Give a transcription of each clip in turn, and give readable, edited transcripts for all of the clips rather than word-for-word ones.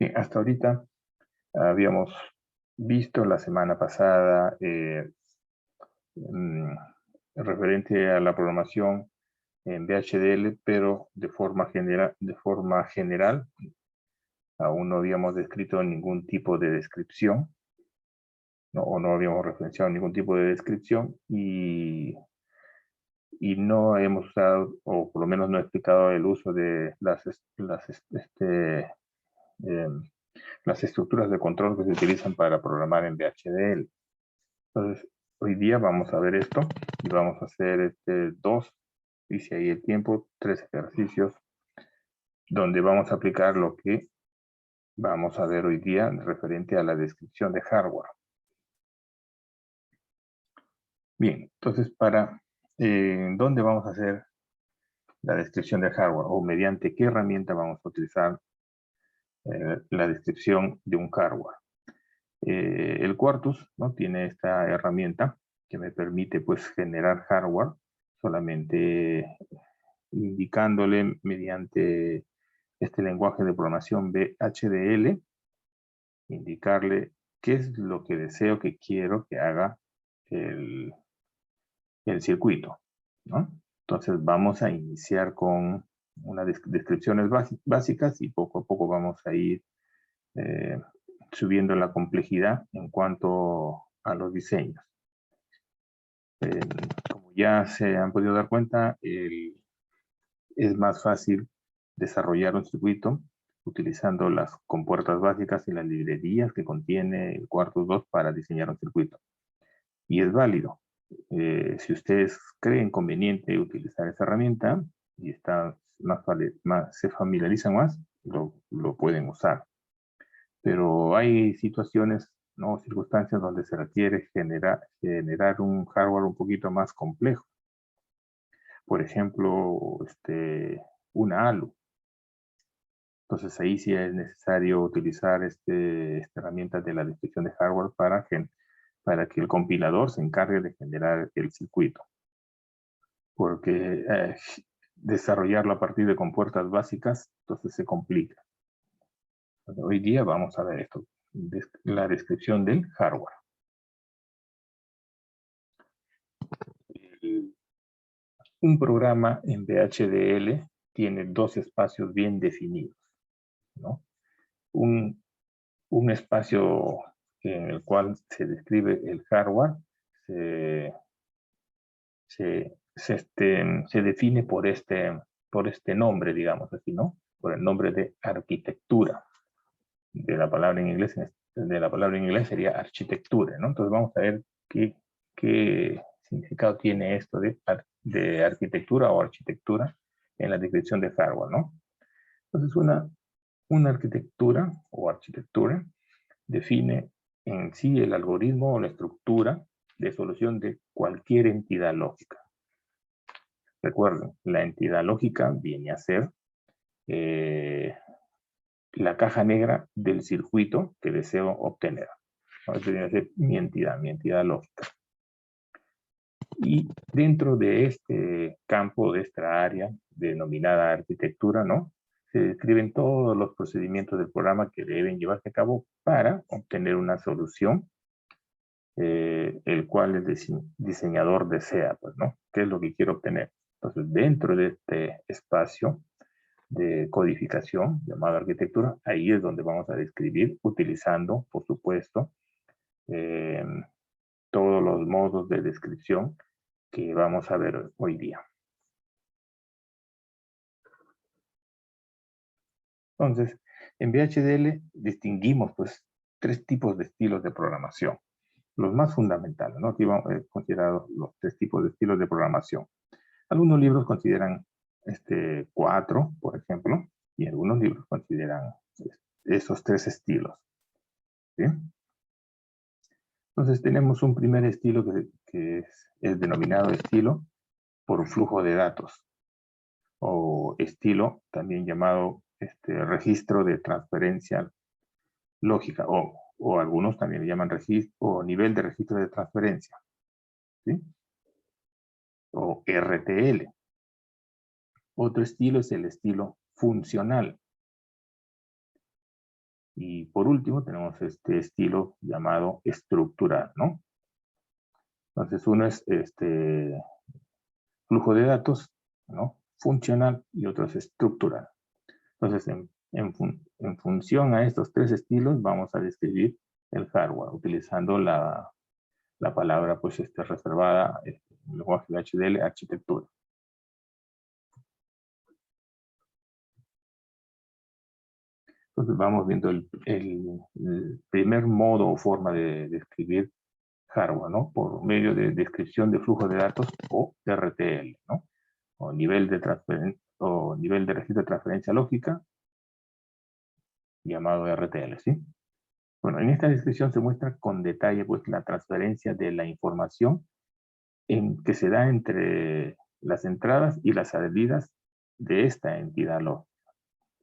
Bien, hasta ahorita habíamos visto la semana pasada referente a la programación en VHDL, pero de forma general, aún no habíamos descrito ningún tipo de descripción, ¿no? O no habíamos referenciado ningún tipo de descripción y no hemos usado, o por lo menos no he explicado el uso de las estructuras de control que se utilizan para programar en VHDL. Entonces, hoy día vamos a ver esto y vamos a hacer dice ahí el tiempo, 3 ejercicios, donde vamos a aplicar lo que vamos a ver hoy día referente a la descripción de hardware. Bien, entonces, ¿dónde vamos a hacer la descripción de hardware o mediante qué herramienta vamos a utilizar la descripción de un hardware? El Quartus, ¿no?, tiene esta herramienta que me permite pues generar hardware solamente indicándole mediante este lenguaje de programación VHDL, indicarle qué es lo que deseo, que quiero que haga el circuito, ¿no? Entonces vamos a iniciar con unas descripciones básicas y poco a poco vamos a ir subiendo la complejidad en cuanto a los diseños. Como ya se han podido dar cuenta, es más fácil desarrollar un circuito utilizando las compuertas básicas y las librerías que contiene el Quartus 2 para diseñar un circuito. Y es válido. Si ustedes creen conveniente utilizar esa herramienta y se familiarizan más, lo pueden usar. Pero hay situaciones, ¿no?, circunstancias donde se requiere generar un hardware un poquito más complejo. Por ejemplo, una ALU. Entonces ahí sí es necesario utilizar esta herramienta de la descripción de hardware para que el compilador se encargue de generar el circuito. Porque desarrollarlo a partir de compuertas básicas, entonces se complica. Hoy día vamos a ver esto, la descripción del hardware. Un programa en VHDL tiene 2 espacios bien definidos, ¿no? Un espacio en el cual se describe el hardware se define por este nombre, digamos así, ¿no? Por el nombre de arquitectura. De la palabra en inglés sería architectura, ¿no? Entonces vamos a ver qué significado tiene esto de arquitectura o arquitectura en la descripción de hardware, ¿no? Entonces una arquitectura o arquitectura define en sí el algoritmo o la estructura de solución de cualquier entidad lógica. Recuerden, la entidad lógica viene a ser la caja negra del circuito que deseo obtener. Esta viene a ser mi entidad lógica. Y dentro de este campo, de esta área denominada arquitectura, ¿no?, se describen todos los procedimientos del programa que deben llevarse a cabo para obtener una solución, el cual el diseñador desea, pues, ¿no? ¿Qué es lo que quiero obtener? Entonces, dentro de este espacio de codificación llamado arquitectura, ahí es donde vamos a describir, utilizando, por supuesto, todos los modos de descripción que vamos a ver hoy día. Entonces, en VHDL distinguimos pues 3 tipos de estilos de programación. Los más fundamentales, ¿no? Aquí vamos a considerar los 3 tipos de estilos de programación. Algunos libros consideran 4, por ejemplo, y algunos libros consideran esos 3 estilos. ¿Sí? Entonces tenemos un primer estilo que es denominado estilo por flujo de datos, o estilo también llamado registro de transferencia lógica, o algunos también le llaman registro o nivel de registro de transferencia, ¿sí?, o RTL. Otro estilo es el estilo funcional. Y por último tenemos este estilo llamado estructural, ¿no? Entonces uno es flujo de datos, ¿no? Funcional y otro es estructural. Entonces en función a estos tres estilos vamos a describir el hardware utilizando la palabra pues reservada en el lenguaje de HDL, arquitectura. Entonces vamos viendo el primer modo o forma de describir hardware, ¿no? Por medio de descripción de flujo de datos o RTL, ¿no? O nivel de registro de transferencia lógica, llamado RTL, ¿sí? Bueno, en esta descripción se muestra con detalle pues la transferencia de la información que se da entre las entradas y las salidas de esta entidad lógica,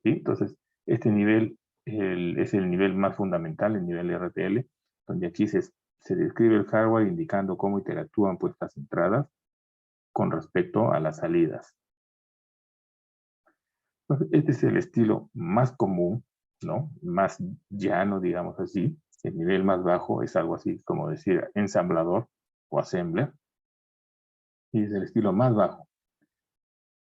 ¿sí? Entonces, este nivel es el nivel más fundamental, el nivel RTL, donde aquí se describe el hardware indicando cómo interactúan pues las entradas con respecto a las salidas. Entonces, este es el estilo más común, ¿no? Más llano, digamos así. El nivel más bajo es algo así como decir ensamblador o assembler. Y es el estilo más bajo.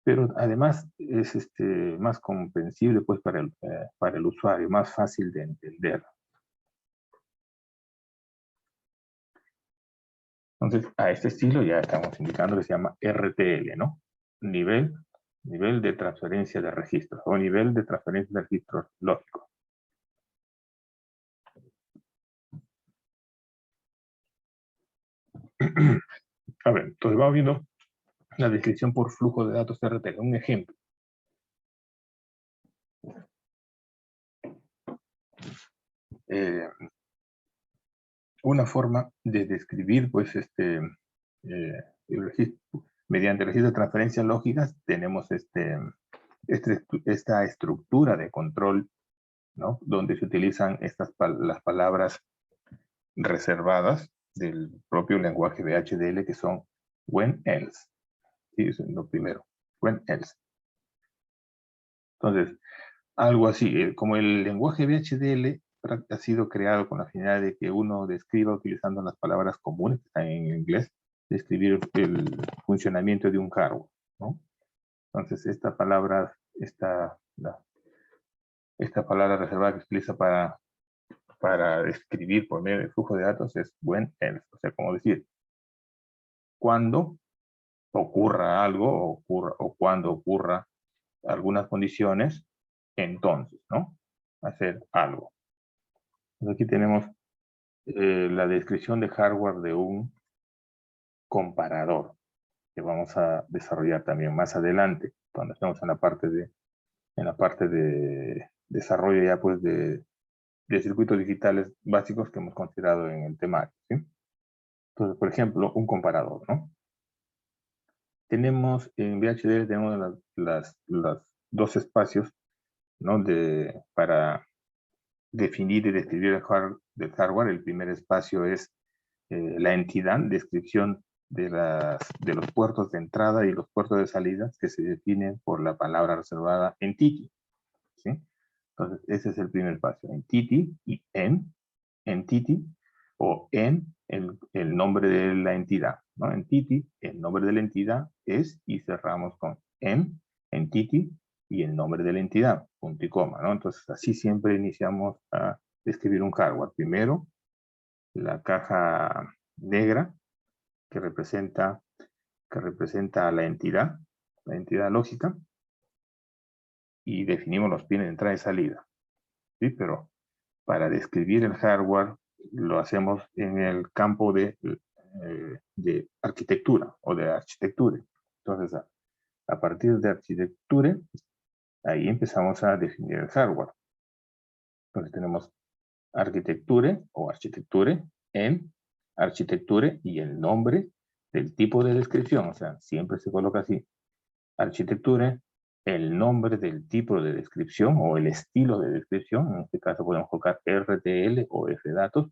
Pero además es más comprensible pues para el usuario, más fácil de entender. Entonces, a este estilo ya estamos indicando que se llama RTL, ¿no? Nivel de transferencia de registros o nivel de transferencia de registros lógicos. A ver, entonces vamos viendo la descripción por flujo de datos RTL. Un ejemplo. Una forma de describir, pues, el registro, mediante el registro de transferencias lógicas, tenemos esta estructura de control, ¿no? Donde se utilizan las palabras reservadas del propio lenguaje de HDL, que son when else. Sí, eso es lo primero. When else. Entonces, algo así, como el lenguaje VHDL ha sido creado con la finalidad de que uno describa utilizando las palabras comunes que están en inglés, describir el funcionamiento de un hardware, ¿no? Entonces, esta palabra reservada que se utiliza para describir por medio del flujo de datos es when else. O sea, como decir, cuando ocurra algo o cuando ocurra algunas condiciones, entonces, ¿no? Hacer algo. Entonces aquí tenemos la descripción de hardware de un comparador, que vamos a desarrollar también más adelante, cuando estemos en la parte de desarrollo ya pues de circuitos digitales básicos que hemos considerado en el temario, ¿sí? Entonces, por ejemplo, un comparador, ¿no? Tenemos en VHDL tenemos los dos espacios, ¿no? Para definir y describir el hardware. El primer espacio es la entidad, descripción de los puertos de entrada y los puertos de salida que se definen por la palabra reservada entity, ¿sí? Entonces, ese es el primer espacio. Entity y entity, o el nombre de la entidad, ¿no? Entity, el nombre de la entidad es, y cerramos con entity, y el nombre de la entidad, punto y coma, ¿no? Entonces, así siempre iniciamos a describir un hardware. Primero, la caja negra que representa a la entidad lógica, y definimos los pines de entrada y salida, ¿sí? Pero para describir el hardware lo hacemos en el campo de arquitectura o de arquitectura. Entonces, a partir de arquitectura, ahí empezamos a definir el hardware. Entonces tenemos arquitectura o arquitectura en arquitectura y el nombre del tipo de descripción, o sea, siempre se coloca así, arquitectura, el nombre del tipo de descripción o el estilo de descripción, en este caso podemos colocar RTL o FDatos,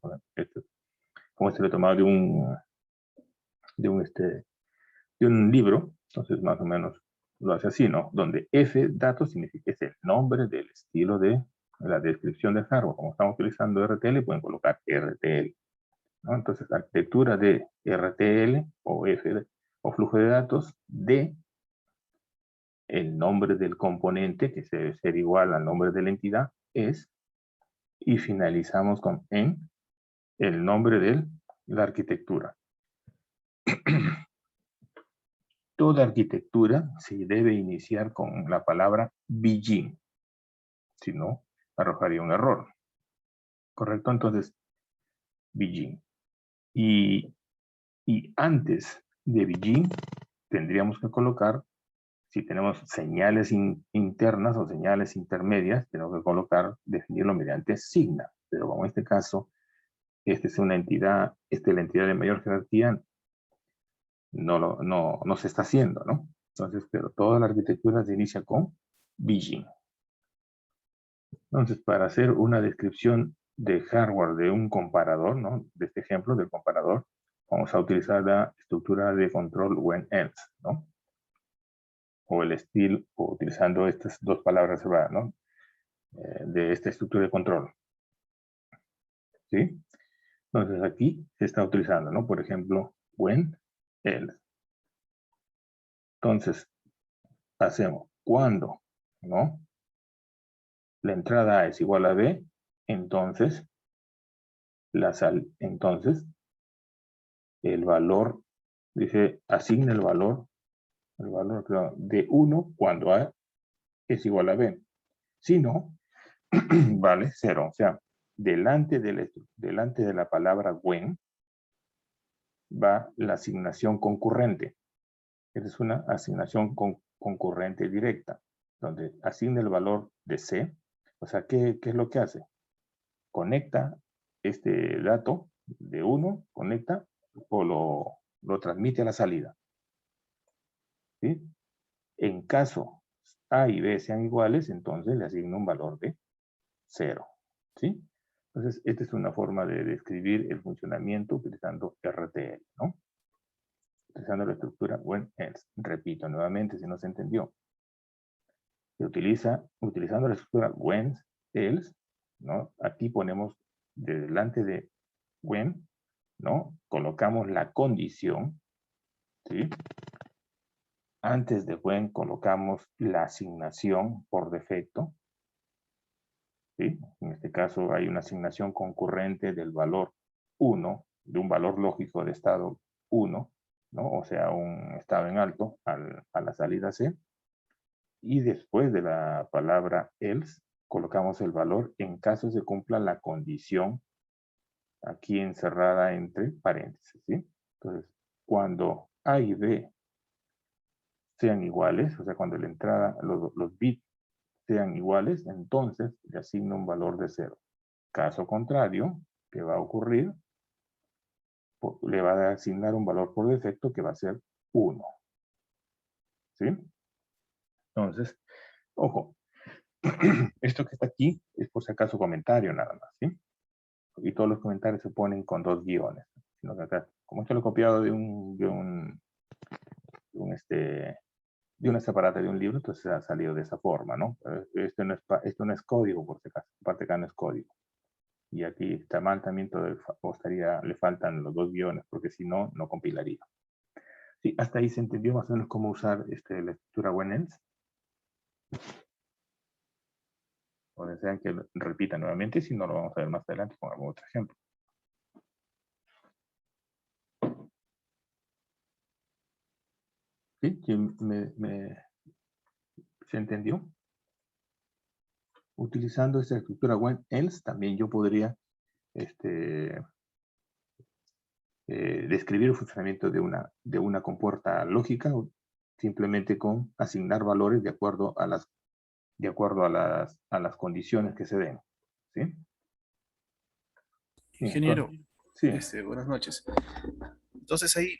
como lo he tomado de un libro, entonces más o menos lo hace así, ¿no? Donde FDatos significa es el nombre del estilo de la descripción del hardware, como estamos utilizando RTL, pueden colocar RTL, ¿no? Entonces, arquitectura de RTL o flujo de datos de el nombre del componente, que debe ser igual al nombre de la entidad, es, y finalizamos con en el nombre de la arquitectura. Toda arquitectura se debe iniciar con la palabra begin, si no, arrojaría un error. ¿Correcto? Entonces, begin. Y antes de begin, tendríamos que colocar, si tenemos señales internas o señales intermedias, tenemos que colocar, definirlo mediante signa. Pero como en este caso, esta es una entidad, esta es la entidad de mayor jerarquía, no se está haciendo, ¿no? Entonces, pero toda la arquitectura se inicia con begin. Entonces, para hacer una descripción de hardware de un comparador, ¿no? De este ejemplo del comparador, vamos a utilizar la estructura de control when else, ¿no? O el estilo, o utilizando estas dos palabras, ¿no? De esta estructura de control. ¿Sí? Entonces aquí se está utilizando, ¿no? Por ejemplo, when else. Entonces, hacemos cuando, ¿no? La entrada A es igual a B, entonces, entonces, el valor, dice, asigna el valor claro, de 1 cuando A es igual a B. Si no, vale 0. O sea, delante de la palabra when va la asignación concurrente. Esa es una asignación concurrente directa, donde asigna el valor de C. O sea, ¿qué es lo que hace? Conecta este dato de 1, conecta o lo transmite a la salida. ¿Sí? En caso A y B sean iguales, entonces le asigna un valor de 0. ¿Sí? Entonces, esta es una forma de describir el funcionamiento utilizando RTL, ¿no? Utilizando la estructura when else. Repito nuevamente si no se entendió. Se utiliza, utilizando la estructura when else, ¿no? Aquí ponemos delante de when, ¿no? Colocamos la condición, ¿sí? Antes de when colocamos la asignación por defecto, ¿sí? En este caso hay una asignación concurrente del valor 1, de un valor lógico de estado 1, ¿no? O sea, un estado en alto a la salida C. Y después de la palabra else, colocamos el valor en caso se cumpla la condición aquí encerrada entre paréntesis, ¿sí? Entonces, cuando A y B sean iguales, o sea, cuando la entrada, los bits sean iguales, entonces le asigno un valor de 0. Caso contrario, ¿qué va a ocurrir? Le va a asignar un valor por defecto que va a ser 1. ¿Sí? Entonces, ojo, esto que está aquí es por si acaso comentario nada más, ¿sí? Y todos los comentarios se ponen con 2 guiones. Sino que acá, como esto lo he copiado de una separata de un libro, entonces ha salido de esa forma, ¿no? Esto no es código, por si acaso. Aparte acá no es código. Y aquí está mal también le faltan los 2 guiones, porque si no, no compilaría. Sí, hasta ahí se entendió más o menos cómo usar la estructura when else. O desean que repita nuevamente, si no lo vamos a ver más adelante con algún otro ejemplo. ¿Sí? ¿Se entendió? Utilizando esta estructura when else, también yo podría describir el funcionamiento de una compuerta lógica simplemente con asignar valores de acuerdo a las condiciones que se den. ¿Sí? Ingeniero, Sí. buenas noches. Entonces ahí,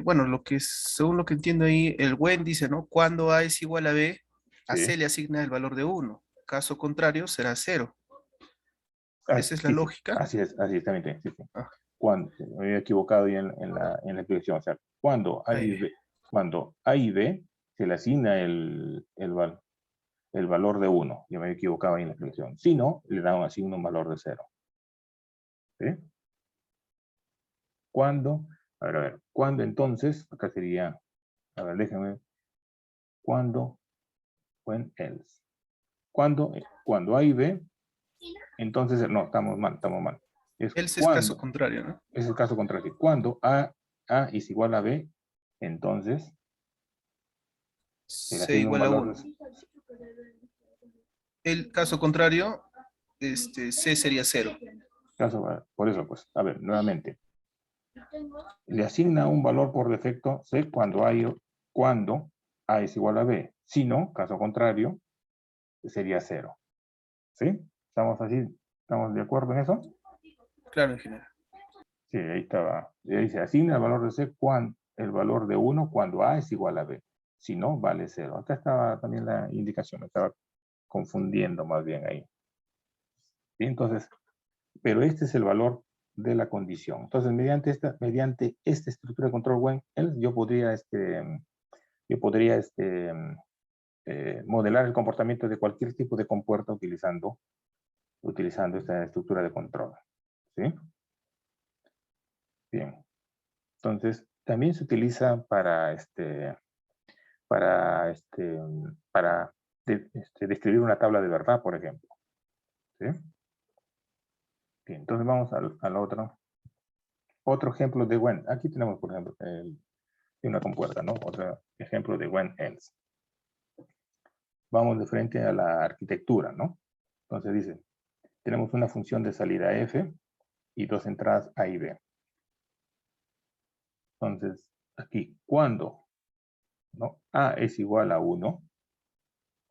bueno, según lo que entiendo ahí, el when dice, ¿no? Cuando A es igual a B, a Sí. C le asigna el valor de 1. Caso contrario, será 0. Esa es la Sí, lógica. así es también. Sí, sí. Ah, Cuando, me había equivocado ahí en la explicación. O sea, cuando A y B se le asigna el valor. el valor de 1. Yo me he equivocado ahí en la expresión. Si no, le damos así un valor de 0. ¿Sí? ¿Cuándo? A ver, ¿cuándo entonces? Acá sería, a ver, déjenme. ¿Cuándo? When else. Cuando A y B, entonces, no, estamos mal. Es Else es caso cuando, contrario, ¿no? es el caso contrario. Cuando A es igual a B, entonces se le C asigna un igual a valor 1. El caso contrario, C sería 0. por eso, pues, a ver, nuevamente. Le asigna un valor por defecto C cuando A es igual a B. Si no, caso contrario, sería 0. ¿Sí? ¿Estamos así? ¿Estamos de acuerdo en eso? Claro, en general. Sí, ahí estaba. Y ahí se asigna el valor de C el valor de 1 cuando A es igual a B. Si no, vale 0. Acá estaba también la indicación, me estaba confundiendo más bien ahí. ¿Sí? Entonces, pero este es el valor de la condición. Entonces, mediante esta estructura de control when else, yo podría modelar el comportamiento de cualquier tipo de compuerta utilizando esta estructura de control. ¿Sí? Bien. Entonces, también se utiliza para describir una tabla de verdad, por ejemplo. ¿Sí? Bien, entonces vamos al otro ejemplo de when. Aquí tenemos, por ejemplo, una compuerta, ¿no? Otro ejemplo de when else. Vamos de frente a la arquitectura, ¿no? Entonces dice, tenemos una función de salida f y dos entradas a y b. Entonces, aquí, cuando, ¿no? A es igual a 1,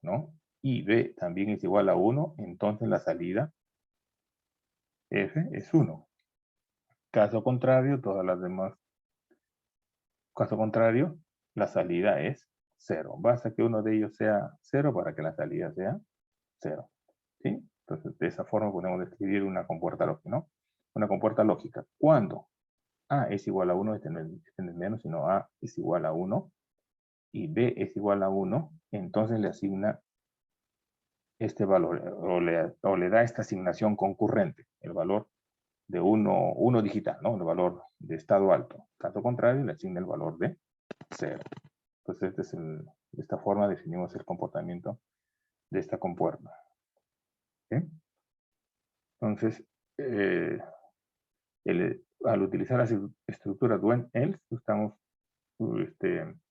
¿no? Y b también es igual a 1, entonces la salida f es 1. Caso contrario, caso contrario, la salida es 0. Basta que uno de ellos sea 0 para que la salida sea 0. ¿Sí? Entonces, de esa forma podemos describir una compuerta lógica, ¿no? Una compuerta lógica. Cuando A es igual a 1, este no es menos, sino A es igual a 1, y B es igual a 1, entonces le asigna este valor, o le da esta asignación concurrente, el valor de 1 digital, ¿no? El valor de estado alto. Caso contrario, le asigna el valor de 0. Entonces, de esta forma definimos el comportamiento de esta compuerta. ¿Sí? Entonces, al utilizar las estructuras when else, estamos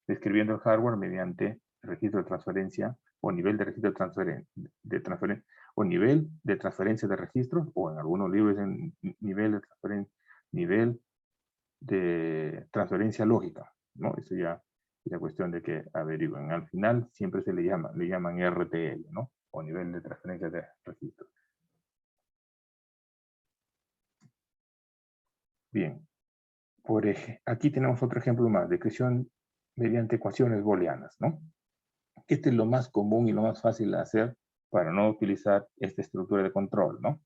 describiendo el hardware mediante registro de transferencia o nivel de registro de transferencia o nivel de transferencia de registros, o en algunos libros en nivel de transferencia lógica, ¿no? Eso ya es la cuestión de que averigüen. Al final siempre le llaman RTL, ¿no? O nivel de transferencia de registros. Bien. Aquí tenemos otro ejemplo más, descripción mediante ecuaciones booleanas, ¿no? Este es lo más común y lo más fácil de hacer para no utilizar esta estructura de control, ¿no?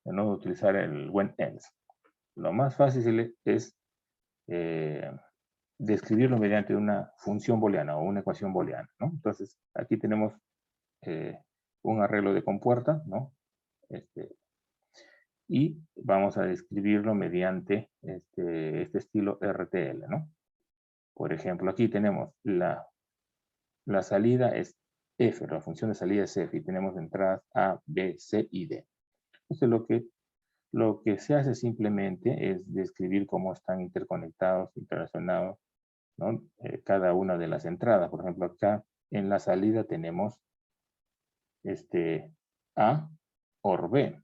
De no utilizar el when else. Lo más fácil es describirlo mediante una función booleana o una ecuación booleana, ¿no? Entonces, aquí tenemos un arreglo de compuerta, ¿no? Y vamos a describirlo mediante este estilo RTL, ¿no? Por ejemplo, aquí tenemos la salida es f, la función de salida es f, y tenemos entradas A, B, C y D. Entonces, lo que se hace simplemente es describir cómo están interconectados, interrelacionados, ¿no? Cada una de las entradas. Por ejemplo, acá en la salida tenemos A or B,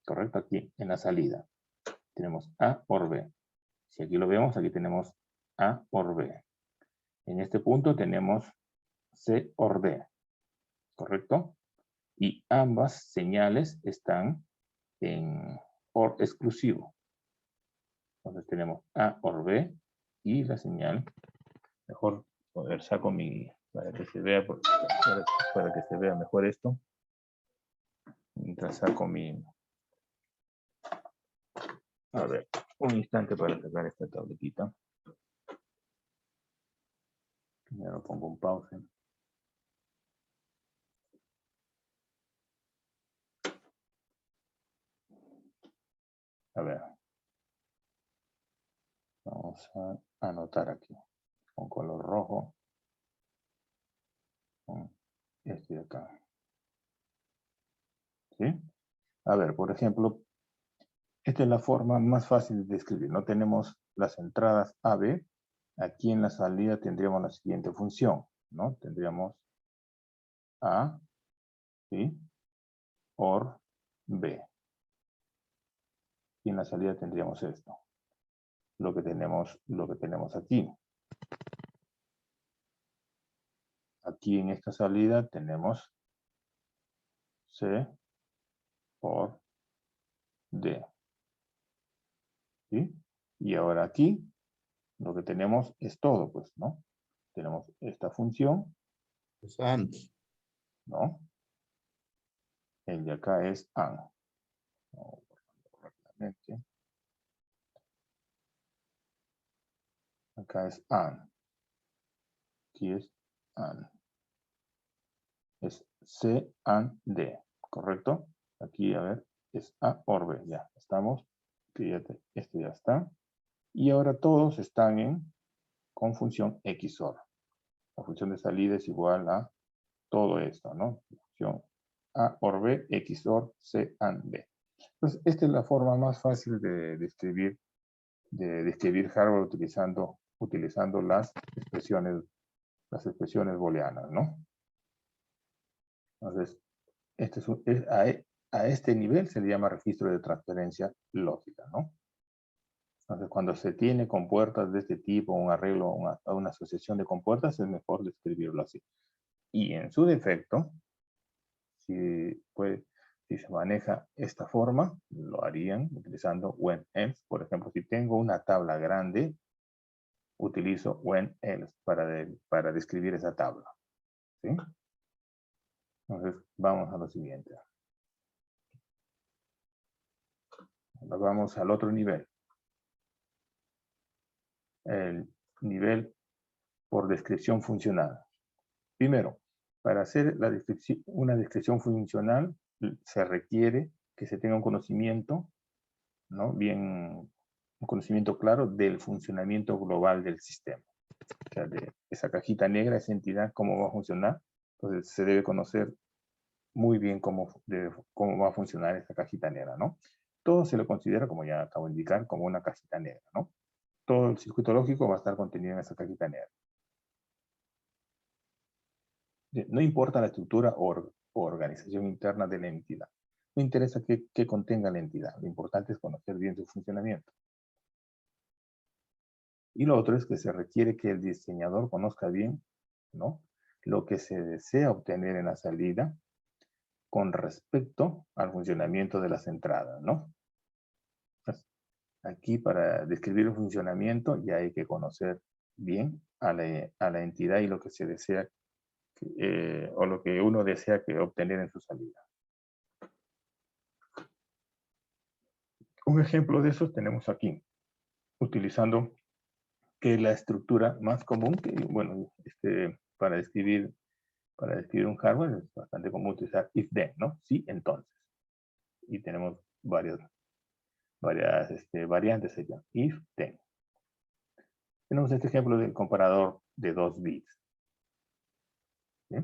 ¿correcto? Aquí en la salida tenemos A or B. Si aquí lo vemos, aquí tenemos A or B. En este punto tenemos C or D, ¿correcto? Y ambas señales están en OR exclusivo. Entonces tenemos A or B y la señal, mejor, a ver, saco para que se vea, para que se vea mejor esto. Mientras saco a ver, un instante para sacar esta tabletita. Primero pongo un pause. A ver. Vamos a anotar aquí. Con color rojo. Con este de acá. ¿Sí? A ver, por ejemplo, esta es la forma más fácil de escribir. No tenemos las entradas A, B. Aquí en la salida tendríamos la siguiente función, ¿no? Tendríamos A, ¿sí? OR B. Y en la salida tendríamos esto. Lo que tenemos aquí. Aquí en esta salida tenemos C OR D. ¿Sí? Y ahora aquí lo que tenemos es todo, pues, ¿no? Tenemos esta función, Es AND. ¿no? El de acá es AND. Vamos a borrarlo rápidamente. Acá es AND. Aquí es AND. Es C, AND, D, ¿correcto? Aquí, a ver, es A, OR, B. Ya, estamos. Fíjate, esto ya está. Y ahora todos están con función XOR. La función de salida es igual a todo esto, ¿no? Función A, OR, B, XOR, C, AND, B. Entonces, esta es la forma más fácil de describir hardware utilizando las expresiones booleanas, ¿no? Entonces, a este nivel se le llama registro de transferencia lógica, ¿no? Entonces, cuando se tiene compuertas de este tipo, un arreglo, una asociación de compuertas, es mejor describirlo así. Y en su defecto, si se maneja esta forma, lo harían utilizando when else. Por ejemplo, si tengo una tabla grande, utilizo when else para describir esa tabla. ¿Sí? Entonces, vamos a lo siguiente. Ahora vamos al otro nivel. El nivel por descripción funcional. Primero, para hacer una descripción funcional se requiere que se tenga un conocimiento, ¿no? Un conocimiento claro del funcionamiento global del sistema. O sea, de esa cajita negra, esa entidad, cómo va a funcionar. Entonces se debe conocer muy bien cómo va a funcionar esa cajita negra, ¿no? Todo se lo considera, como ya acabo de indicar, como una cajita negra, ¿no? Todo el circuito lógico va a estar contenido en esa cajita negra. No importa la estructura o organización interna de la entidad. No interesa qué contenga la entidad. Lo importante es conocer bien su funcionamiento. Y lo otro es que se requiere que el diseñador conozca bien, ¿no?, lo que se desea obtener en la salida con respecto al funcionamiento de las entradas, ¿no? Pues, aquí para describir el funcionamiento ya hay que conocer bien a la entidad y lo que se desea o lo que uno desea obtener en su salida. Un ejemplo de eso tenemos aquí, utilizando que la estructura más común, que bueno, para describir un hardware es bastante común utilizar if then, ¿no? Sí, entonces. Y tenemos varias variantes allá. If then. Tenemos este ejemplo del comparador de 2 bits. ¿Sí?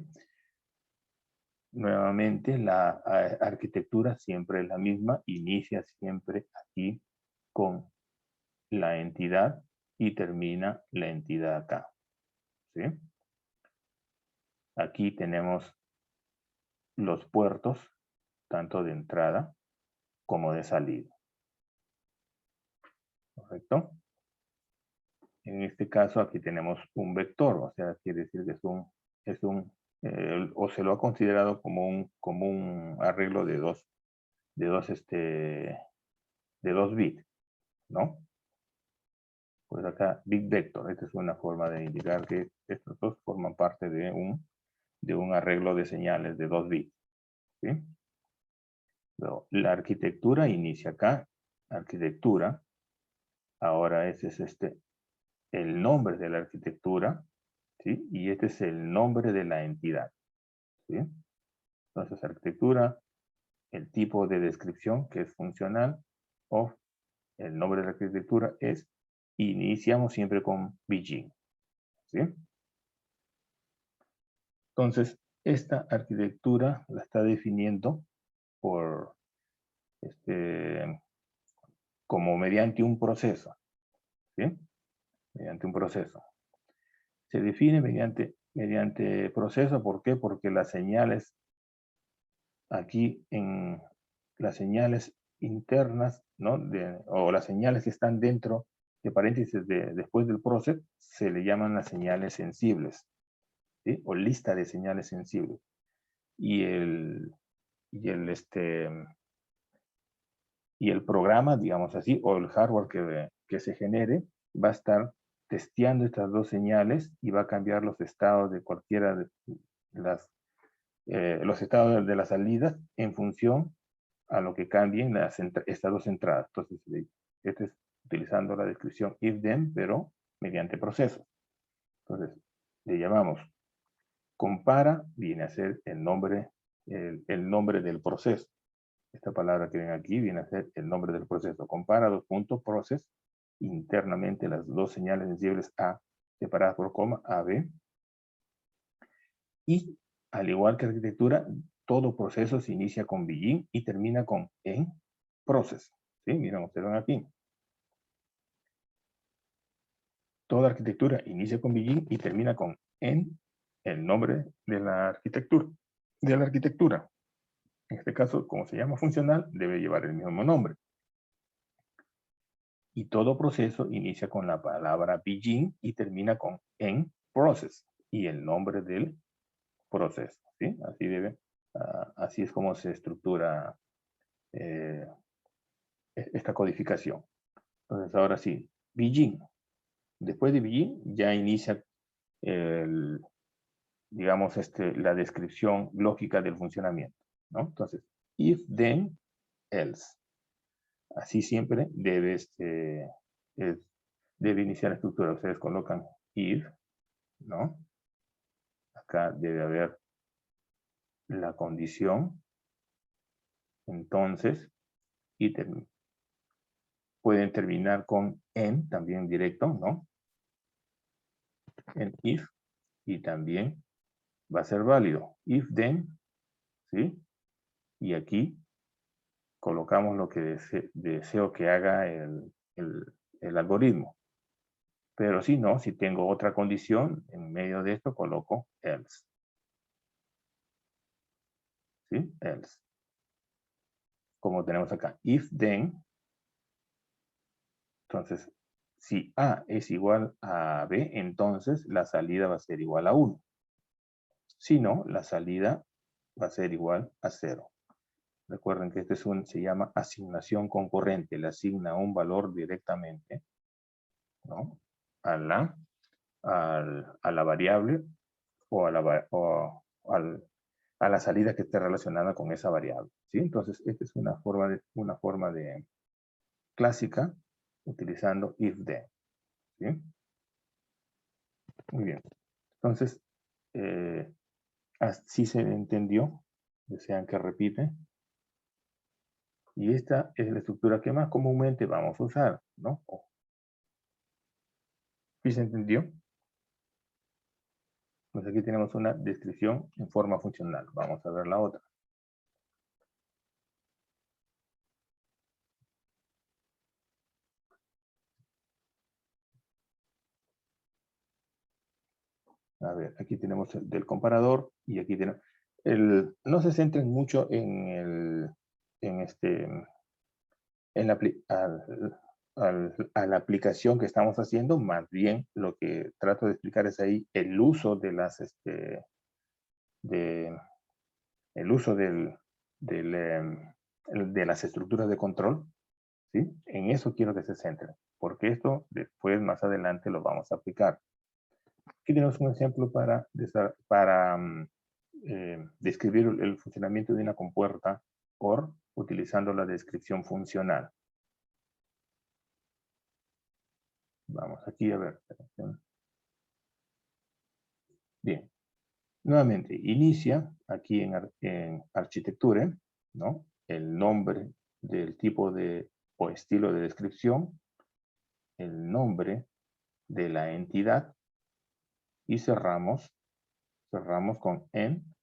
Nuevamente, la arquitectura siempre es la misma. Inicia siempre aquí con la entidad y termina la entidad acá. ¿Sí? Aquí tenemos los puertos, tanto de entrada como de salida. ¿Correcto? En este caso aquí tenemos un vector, o sea, quiere decir que o se lo ha considerado como un arreglo de dos bits, ¿no? Pues acá, bit vector, esta es una forma de indicar que estos dos forman parte de un arreglo de señales de 2 bits, ¿sí? Pero la arquitectura inicia acá, arquitectura, ahora ese es el nombre de la arquitectura, ¿sí? Y este es el nombre de la entidad, ¿sí? Entonces, arquitectura, el tipo de descripción que es funcional, of el nombre de la arquitectura es, iniciamos siempre con Begin. ¿Sí? Entonces, esta arquitectura la está definiendo por, como mediante un proceso. ¿Sí? Mediante un proceso. Se define mediante proceso, ¿por qué? Porque las señales, aquí en las señales internas, ¿no? O las señales que están dentro de paréntesis después del proceso, se le llaman las señales sensibles, ¿sí? O lista de señales sensibles. Y el programa, digamos así, o el hardware que se genere, va a estar testeando estas dos señales y va a cambiar los estados de cualquiera de los estados de las salidas en función a lo que cambien estas dos entradas. Entonces, este es utilizando la descripción if-then, pero mediante procesos. Entonces, le llamamos compara, viene a ser el nombre del proceso. Esta palabra que ven aquí viene a ser el nombre del proceso. Compara process, internamente las dos señales sensibles A separadas por coma, A, B. Y al igual que arquitectura, todo proceso se inicia con begin y termina con en process. ¿Sí? Miren, observan aquí. Toda arquitectura inicia con begin y termina con en el nombre de la arquitectura. En este caso, como se llama funcional, debe llevar el mismo nombre. Y todo proceso inicia con la palabra begin y termina con en process y el nombre del proceso. ¿Sí? Así es como se estructura esta codificación. Entonces, ahora sí, begin. Después de begin ya inicia digamos, la descripción lógica del funcionamiento, ¿no? Entonces, if, then, else. Así siempre debe iniciar la estructura. Ustedes colocan if, ¿no? Acá debe haber la condición. Entonces, y pueden terminar con en, también directo, ¿no? En if, y también va a ser válido. If, then, ¿sí? Y aquí colocamos lo que deseo que haga el algoritmo. Pero si no, si tengo otra condición, en medio de esto coloco else. ¿Sí? Else. Como tenemos acá, if then, entonces, si A es igual a B, entonces la salida va a ser igual a 1. Si no, la salida va a ser igual a 0. Recuerden que se llama asignación concurrente. Le asigna un valor directamente, ¿no? a la variable o a la salida que esté relacionada con esa variable. ¿Sí? Entonces, esta es una forma de clásica utilizando if-then. ¿Sí? Muy bien. Entonces, así se entendió. Desean que repite. Y esta es la estructura que más comúnmente vamos a usar, ¿no? ¿Sí se entendió? Pues aquí tenemos una descripción en forma funcional. Vamos a ver la otra. A ver, aquí tenemos el del comparador y aquí tenemos... no se centren mucho en a la aplicación que estamos haciendo, más bien lo que trato de explicar es ahí el uso de las el uso de las estructuras de control, ¿sí? En eso quiero que se centren, porque esto después, más adelante, lo vamos a aplicar. Aquí tenemos un ejemplo para describir el funcionamiento de una compuerta OR utilizando la descripción funcional. Vamos aquí a ver. Bien. Nuevamente, inicia aquí en arquitectura, ¿no? El nombre del tipo de o estilo de descripción, el nombre de la entidad y cerramos con en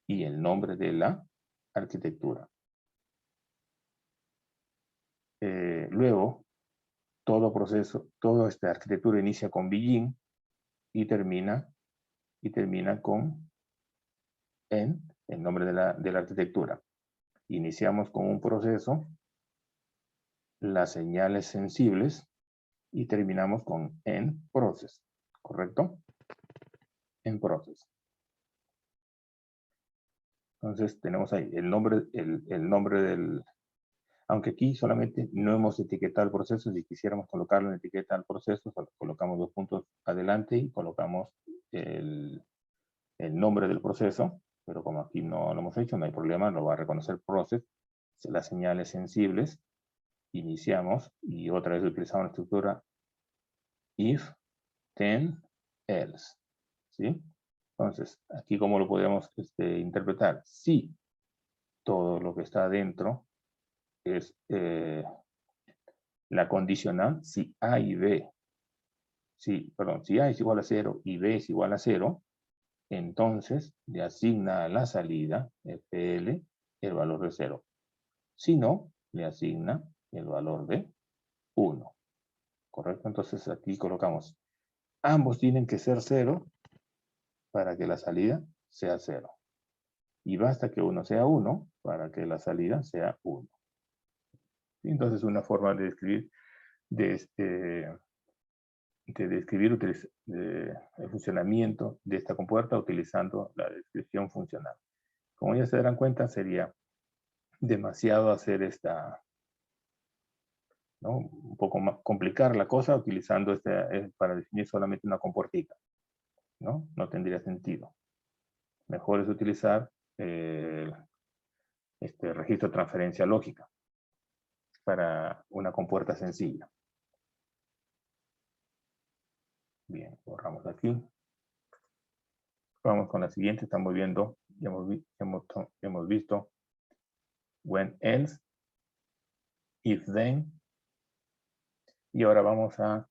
y el nombre de la arquitectura. Luego, toda esta arquitectura inicia con begin y termina con en el nombre de la arquitectura. Iniciamos con un proceso, las señales sensibles y terminamos con en process, ¿correcto? En process. Entonces tenemos ahí el nombre del, aunque aquí solamente no hemos etiquetado el proceso. Si quisiéramos colocarle una etiqueta al proceso, colocamos 2 puntos adelante y colocamos el nombre del proceso, pero como aquí no lo hemos hecho, no hay problema, lo va a reconocer process, las señales sensibles, iniciamos y otra vez utilizamos la estructura if, then, else, ¿sí? Entonces, aquí cómo lo podemos interpretar. Si todo lo que está adentro es la condicional, si A y B, si A es igual a 0 y B es igual a 0, entonces le asigna a la salida, FL, el valor de 0. Si no, le asigna el valor de 1. ¿Correcto? Entonces aquí colocamos, ambos tienen que ser 0 para que la salida sea 0. Y basta que uno sea 1 para que la salida sea 1. Entonces una forma de describir el funcionamiento de esta compuerta utilizando la descripción funcional. Como ya se darán cuenta, sería demasiado hacer ¿no? Un poco más complicar la cosa utilizando para definir solamente una compuertita, ¿no? No tendría sentido. Mejor es utilizar este registro de transferencia lógica para una compuerta sencilla. Bien, borramos aquí. Vamos con la siguiente. Estamos viendo, ya hemos visto when, else, if, then. Y ahora vamos a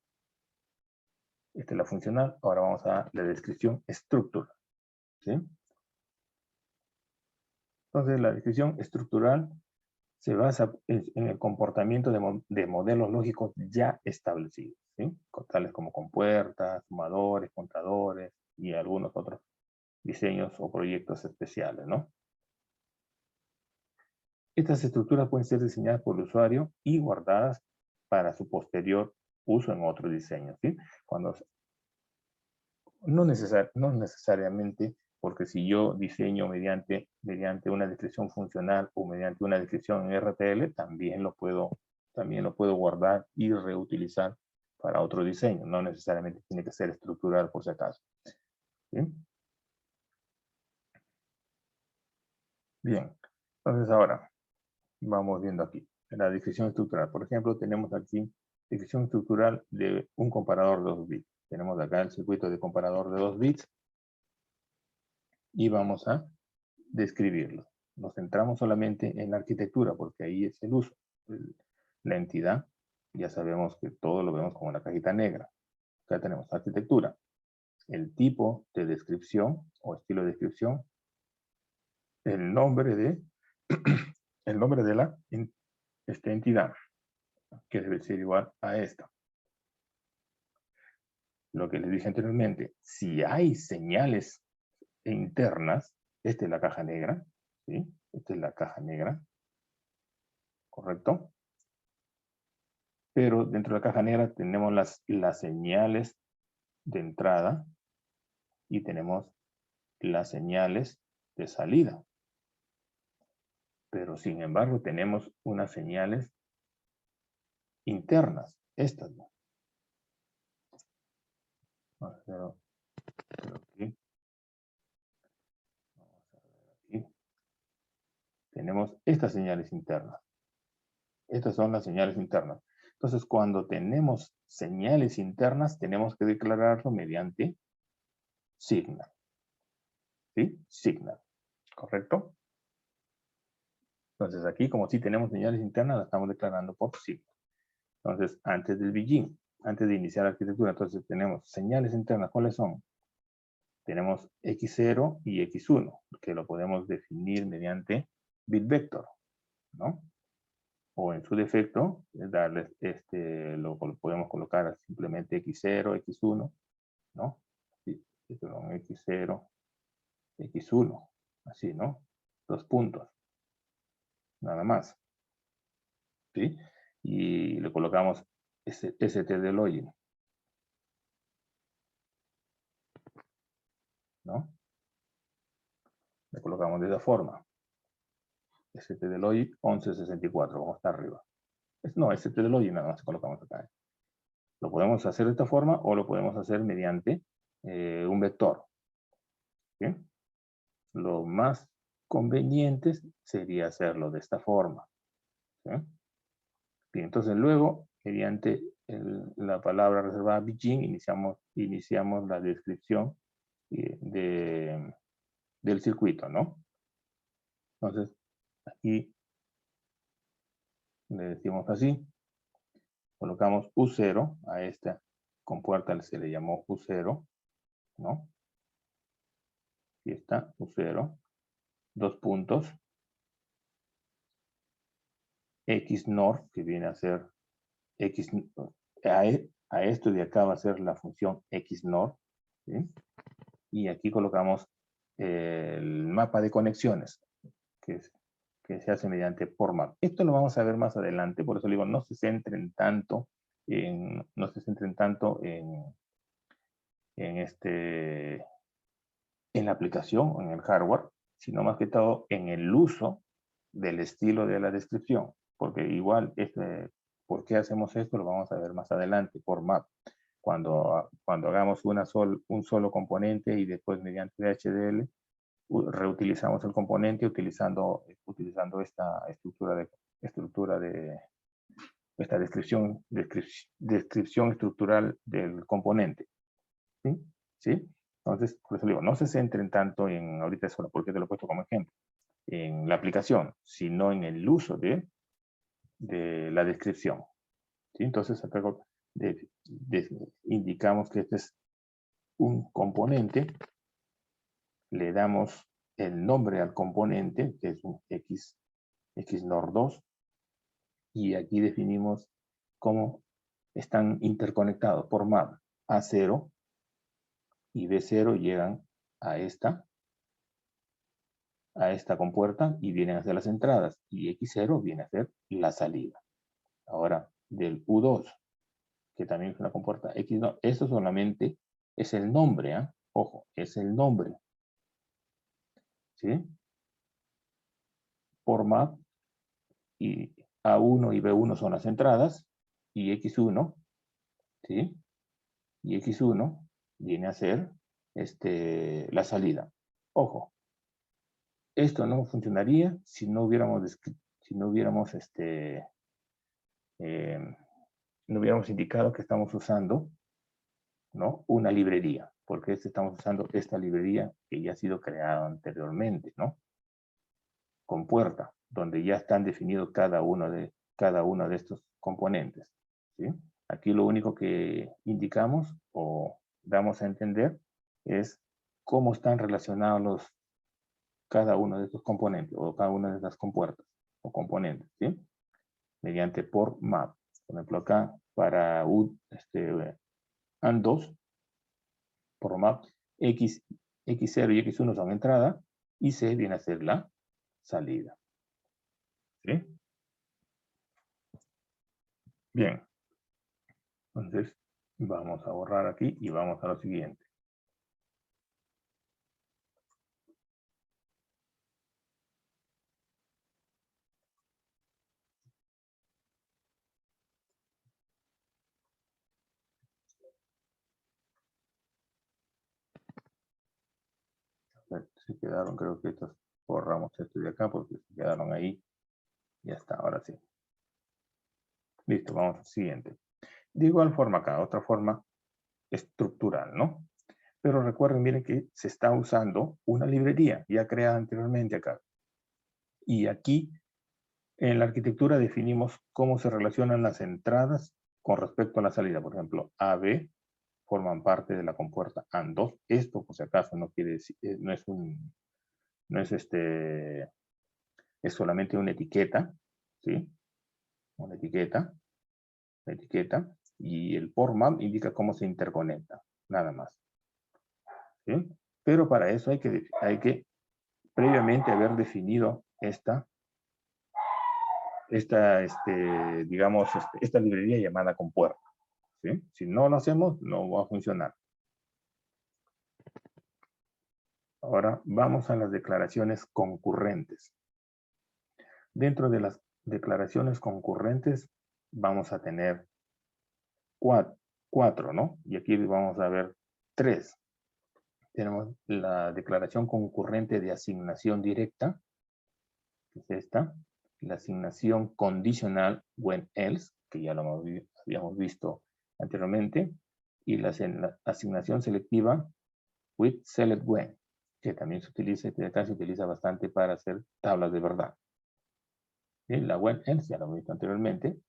la funcional. Ahora vamos a la descripción estructural, ¿sí? Entonces, la descripción estructural se basa en el comportamiento de modelos lógicos ya establecidos, ¿sí? Tales como compuertas, sumadores, contadores y algunos otros diseños o proyectos especiales, ¿no? Estas estructuras pueden ser diseñadas por el usuario y guardadas para su posterior uso en otro diseño, ¿sí? No necesariamente, porque si yo diseño mediante una descripción funcional o mediante una descripción en RTL, también lo puedo guardar y reutilizar para otro diseño. No necesariamente tiene que ser estructural por si acaso. ¿Sí? Bien, entonces ahora vamos viendo aquí. En la descripción estructural, por ejemplo, tenemos aquí descripción estructural de un comparador de 2 bits. Tenemos acá el circuito de comparador de 2 bits y vamos a describirlo. Nos centramos solamente en la arquitectura porque ahí es el uso. La entidad, ya sabemos que todo lo vemos como una cajita negra. Acá tenemos arquitectura. El tipo de descripción o estilo de descripción. El nombre de la entidad, que debe ser igual a esta. Lo que les dije anteriormente, si hay señales internas, esta es la caja negra, ¿sí? Esta es la caja negra, ¿correcto? Pero dentro de la caja negra tenemos las señales de entrada y tenemos las señales de salida. Pero sin embargo tenemos unas señales internas, estas no. Vamos a ver aquí. Vamos a ver aquí. Tenemos estas señales internas. Estas son las señales internas. Entonces, cuando tenemos señales internas, tenemos que declararlo mediante signal. ¿Sí? Signal. ¿Correcto? Entonces, aquí, como si tenemos señales internas, la estamos declarando por signal. Entonces, antes del begin, antes de iniciar la arquitectura, entonces tenemos señales internas. ¿Cuáles son? Tenemos x0 y x1, que lo podemos definir mediante bit vector, ¿no? O en su defecto, darles lo podemos colocar simplemente x0, x1, ¿no? Sí, x0, x1, así, ¿no? 2 puntos, nada más, ¿sí? Y le colocamos ST de login, ¿no? Le colocamos de esa forma. ST de login 1164, como está arriba. No, ST de login nada más colocamos acá. Lo podemos hacer de esta forma o lo podemos hacer mediante un vector. ¿Sí? Lo más conveniente sería hacerlo de esta forma. ¿Sí? Bien, entonces luego, mediante la palabra reservada begin, iniciamos la descripción del circuito, ¿no? Entonces, aquí le decimos así, colocamos U0 a esta compuerta, se le llamó U0, ¿no? Aquí está, U0, 2 puntos, X north, que viene a ser X, a esto de acá va a ser la función X north, ¿sí? Y aquí colocamos el mapa de conexiones, que se hace mediante PORMAP. Esto lo vamos a ver más adelante, por eso digo, no se centren tanto en en la aplicación o en el hardware, sino más que todo en el uso del estilo de la descripción, porque igual, ¿por qué hacemos esto? Lo vamos a ver más adelante, por map. Cuando hagamos un solo componente y después mediante DHDL reutilizamos el componente utilizando esta esta descripción estructural del componente. ¿Sí? ¿Sí? Entonces, por eso digo, no se centren tanto en, ahorita solo porque te lo he puesto como ejemplo, en la aplicación, sino en el uso de la descripción. ¿Sí? Entonces, acá indicamos que este es un componente, le damos el nombre al componente, que es un XNOR2, y aquí definimos cómo están interconectados por map. A0 y B0 llegan a esta compuerta y vienen a ser las entradas, y X0 viene a ser la salida. Ahora, del U2, que también es una compuerta X2, eso solamente es el nombre, ¿eh? Ojo, es el nombre. ¿Sí? Por map, y A1 y B1 son las entradas, y X1, ¿sí? Y X1 viene a ser la salida. Ojo, esto no funcionaría si no hubiéramos no hubiéramos indicado que estamos usando, ¿no?, una librería, porque estamos usando esta librería que ya ha sido creada anteriormente, ¿no?, con puerta, donde ya están definidos cada uno de estos componentes, ¿sí? Aquí lo único que indicamos o damos a entender es cómo están relacionados cada uno de estos componentes o cada una de estas compuertas o componentes, ¿sí? Mediante por map. Por ejemplo, acá para AND2, por map, X0 y X1 son entrada y C viene a ser la salida. ¿Sí? Bien. Entonces, vamos a borrar aquí y vamos a lo siguiente. Se quedaron, creo que estos, borramos esto de acá porque se quedaron ahí. Ya está, ahora sí. Listo, vamos al siguiente. De igual forma acá, otra forma estructural, ¿no? Pero recuerden, miren que se está usando una librería ya creada anteriormente acá. Y aquí En la arquitectura definimos cómo se relacionan las entradas con respecto a la salida. Por ejemplo, A, B forman parte de la compuerta AN2. Esto, por si acaso, no quiere decir, no es un, no es es solamente una etiqueta, ¿sí? Una etiqueta, y el por map indica cómo se interconecta, nada más, ¿sí? Pero para eso hay que previamente haber definido digamos, esta librería llamada compuerta, ¿sí? Si no lo hacemos, no va a funcionar. Ahora vamos a las declaraciones concurrentes. Dentro de las declaraciones concurrentes vamos a tener cuatro, ¿no? Y aquí vamos a ver tres. Tenemos la declaración concurrente de asignación directa, que es esta. La asignación condicional when else, que ya lo habíamos visto anteriormente. Y la asignación selectiva with select when, que también se utiliza, que acá se utiliza bastante para hacer tablas de verdad. ¿Sí? La when else ya lo hemos visto anteriormente.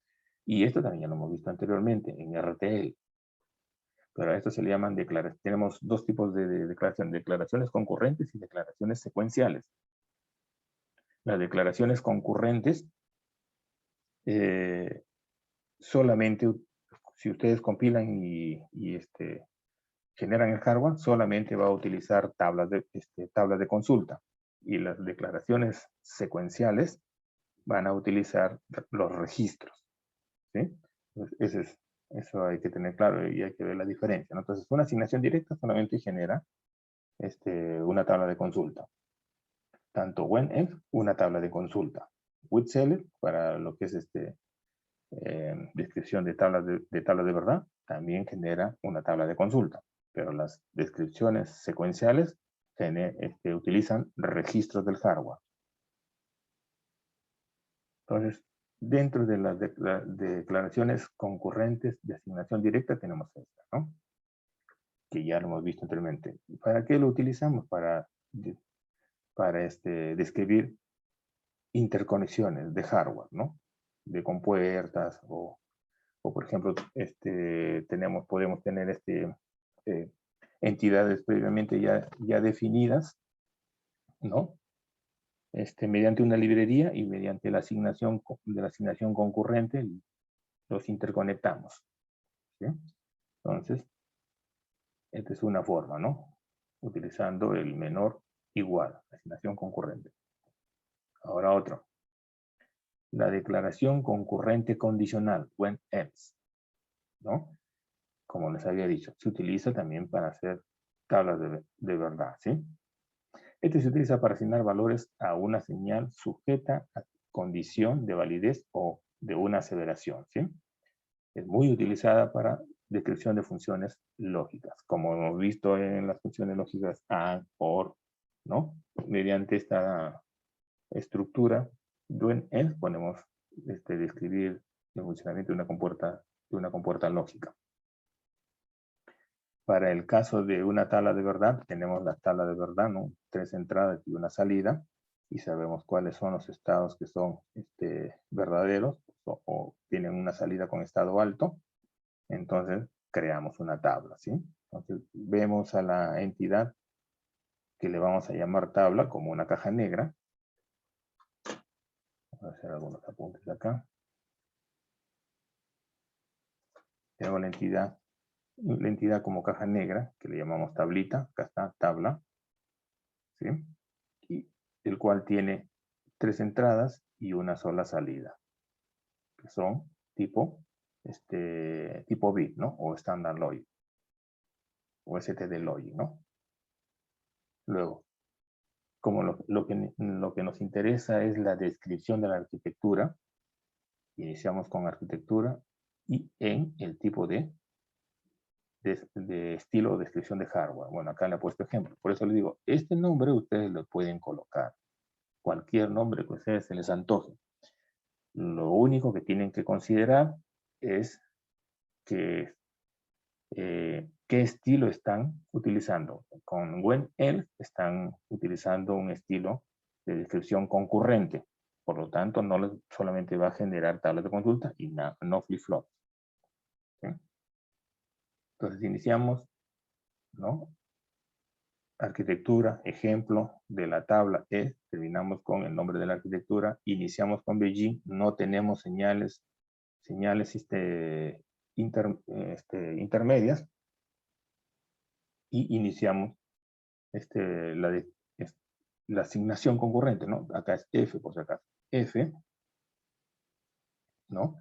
Y esto también ya lo hemos visto anteriormente en RTL. Pero a esto se le llaman declaraciones. Tenemos dos tipos de declaraciones: declaraciones concurrentes y declaraciones secuenciales. Las declaraciones concurrentes solamente, si ustedes compilan y generan el hardware, solamente va a utilizar tablas de consulta. Y las declaraciones secuenciales van a utilizar los registros, ¿sí? Entonces, eso hay que tener claro y hay que ver la diferencia, ¿no? Entonces, una asignación directa solamente genera una tabla de consulta. Tanto WhenEf, una tabla de consulta. WithSelect, para lo que es descripción de tablas de verdad, también genera una tabla de consulta. Pero las descripciones secuenciales utilizan registros del hardware. Entonces, dentro de las declaraciones concurrentes de asignación directa tenemos esta, ¿no? Que ya lo hemos visto anteriormente. ¿Para qué lo utilizamos? Para describir interconexiones de hardware, ¿no? De compuertas o por ejemplo, podemos tener entidades previamente ya definidas, ¿no? Mediante una librería y mediante la asignación concurrente los interconectamos, ¿sí? Entonces, esta es una forma, ¿no? Utilizando el menor igual, asignación concurrente. Ahora otro. La declaración concurrente condicional, when else, ¿no? Como les había dicho, se utiliza también para hacer tablas de verdad, ¿sí? Este se utiliza para asignar valores a una señal sujeta a condición de validez o de una aseveración, ¿sí? Es muy utilizada para descripción de funciones lógicas, como hemos visto en las funciones lógicas AND, OR, ¿no? Mediante esta estructura, when else, podemos describir el funcionamiento de una compuerta lógica. Para el caso de una tabla de verdad, tenemos la tabla de verdad, ¿no? 3 entradas y una salida, y sabemos cuáles son los estados que son verdaderos o tienen una salida con estado alto. Entonces, creamos una tabla, ¿sí? Entonces, vemos a la entidad que le vamos a llamar tabla como una caja negra. Voy a hacer algunos apuntes acá. Tengo la entidad como caja negra, que le llamamos tablita. Acá está, tabla, ¿sí? Y el cual tiene 3 entradas y una sola salida, que son tipo bit, ¿no? O standard logic, o STD logic, ¿no? Luego, como lo que nos interesa es la descripción de la arquitectura, iniciamos con arquitectura y en el tipo de estilo o descripción de hardware. Bueno, acá le he puesto ejemplo. Por eso les digo, este nombre ustedes lo pueden colocar. Cualquier nombre que ustedes se les antoje. Lo único que tienen que considerar es qué estilo están utilizando. Con when else están utilizando un estilo de descripción concurrente. Por lo tanto, solamente va a generar tablas de consulta y no flip-flop. ¿Sí? Entonces iniciamos, ¿no? Arquitectura, ejemplo de la tabla es, terminamos con el nombre de la arquitectura, iniciamos con Beijing, no tenemos señales intermedias, y iniciamos la asignación concurrente, ¿no? Acá es F, por si acaso. F, ¿no?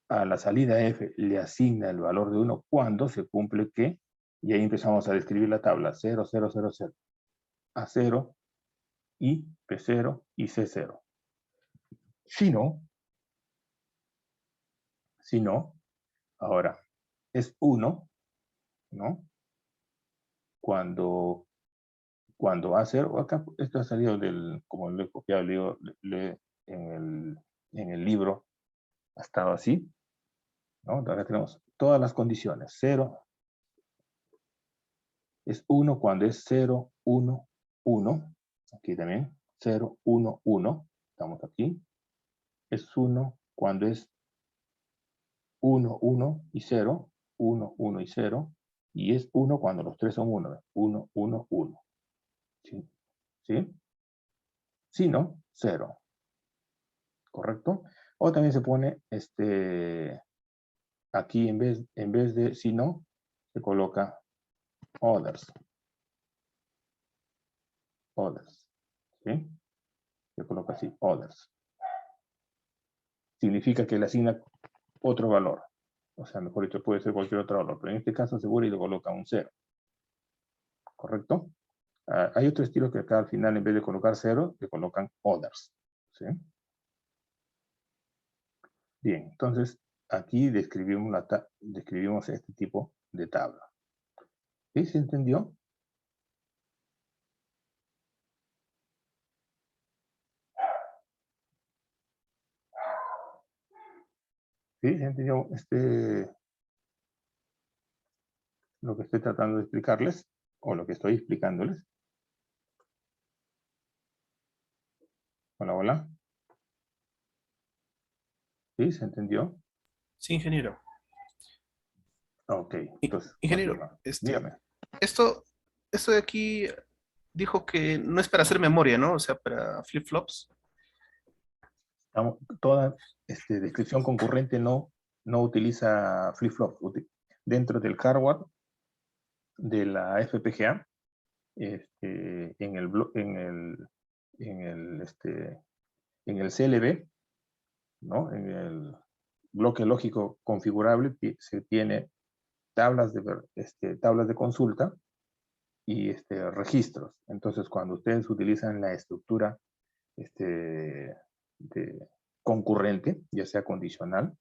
A la salida F le asigna el valor de 1 cuando se cumple que, y ahí empezamos a describir la tabla 0, 0, 0, 0, A0 y P0 y C0. Si no, ahora es 1, ¿no? Cuando A0, acá esto ha salido como lo he copiado, en el libro, ha estado así, ¿no? Ahora tenemos todas las condiciones. 0 es 1 cuando es 0, 1, 1. Aquí también, 0, 1, 1. Estamos aquí. Es 1 cuando es 1, 1 y 0. 1, 1 y 0. Y es 1 cuando los tres son 1. 1, 1, 1. ¿Sí? ¿Sí? Si no, 0. ¿Correcto? O también se pone aquí en vez de si no, se coloca others. Others. ¿Sí? Se coloca así, others. Significa que le asigna otro valor. O sea, mejor dicho, puede ser cualquier otro valor. Pero en este caso seguro y le coloca un 0. ¿Correcto? Hay otro estilo que acá al final, en vez de colocar 0, le colocan others. ¿Sí? Bien, entonces aquí describimos este tipo de tabla. ¿Sí? ¿Se entendió? ¿Sí? ¿Se entendió lo que estoy tratando de explicarles? ¿O lo que estoy explicándoles? Hola, hola. ¿Sí? ¿Se entendió? Sí, ingeniero. Ok, entonces Ingeniero, continúa. Dígame. esto, esto de aquí dijo que no es para hacer memoria, ¿no? O sea, para flip-flops. Toda descripción concurrente no utiliza flip-flop. Dentro del hardware de la FPGA, en el CLB, ¿no? En el bloque lógico configurable se tiene tablas de consulta y registros. Entonces, cuando ustedes utilizan la estructura de concurrente, ya sea condicional,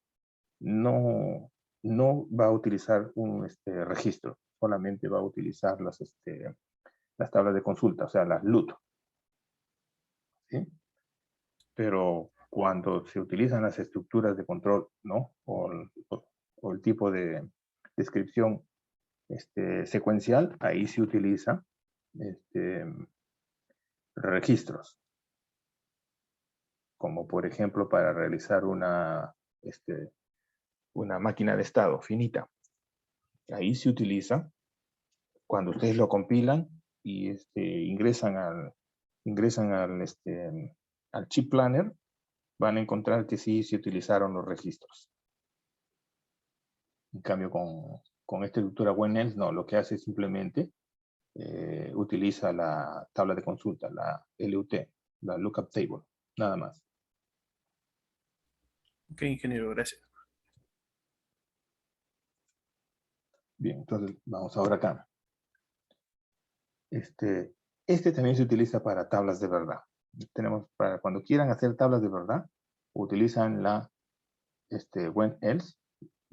no va a utilizar un registro, solamente va a utilizar las tablas de consulta, o sea, las LUT. ¿Sí? Pero cuando se utilizan las estructuras de control, ¿no? O el tipo de descripción secuencial, ahí se utiliza registros, como por ejemplo para realizar una máquina de estado finita. Ahí se utiliza cuando ustedes lo compilan y ingresan al chip planner, van a encontrar que sí se utilizaron los registros. En cambio, con esta estructura WenEls, no, lo que hace es simplemente utiliza la tabla de consulta, la LUT, la Lookup Table, nada más. Ok, ingeniero, gracias. Bien, entonces vamos ahora acá. Este también se utiliza para tablas de verdad. Tenemos para cuando quieran hacer tablas de verdad, utilizan la WhenElse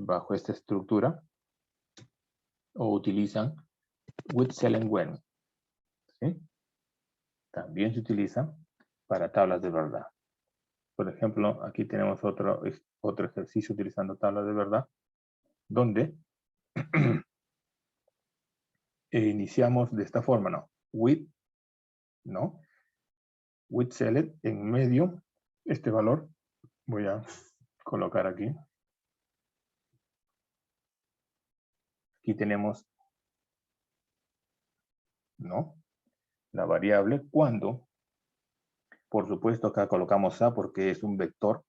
bajo esta estructura o utilizan with_select_when. ¿Sí? También se utiliza para tablas de verdad. Por ejemplo, aquí tenemos otro ejercicio utilizando tablas de verdad, donde iniciamos de esta forma, ¿no? With, ¿no? with select en medio, este valor, voy a colocar aquí. Aquí tenemos, ¿no? La variable cuando, por supuesto acá colocamos A porque es un vector.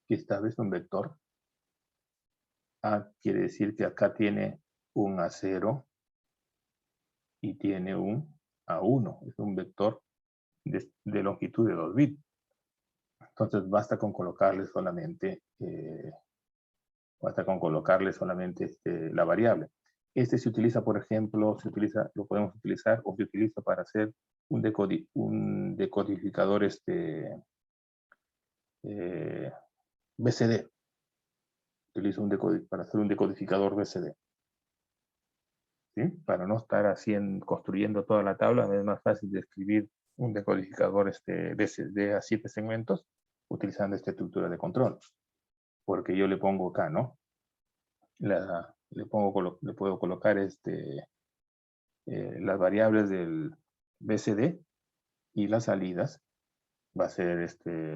Aquí esta vez un vector. A quiere decir que acá tiene un A0 y tiene un A1. Es un vector de longitud de 2 bits. Entonces basta con colocarle solamente, la variable. Este se utiliza, por ejemplo, lo podemos utilizar o se utiliza para hacer un decodificador BCD. Utilizo para hacer un decodificador BCD. ¿Sí? Para no estar construyendo toda la tabla, es más fácil de escribir un decodificador BCD a 7 segmentos utilizando esta estructura de control. Porque yo le pongo acá, ¿no? Le puedo colocar las variables del BCD y las salidas va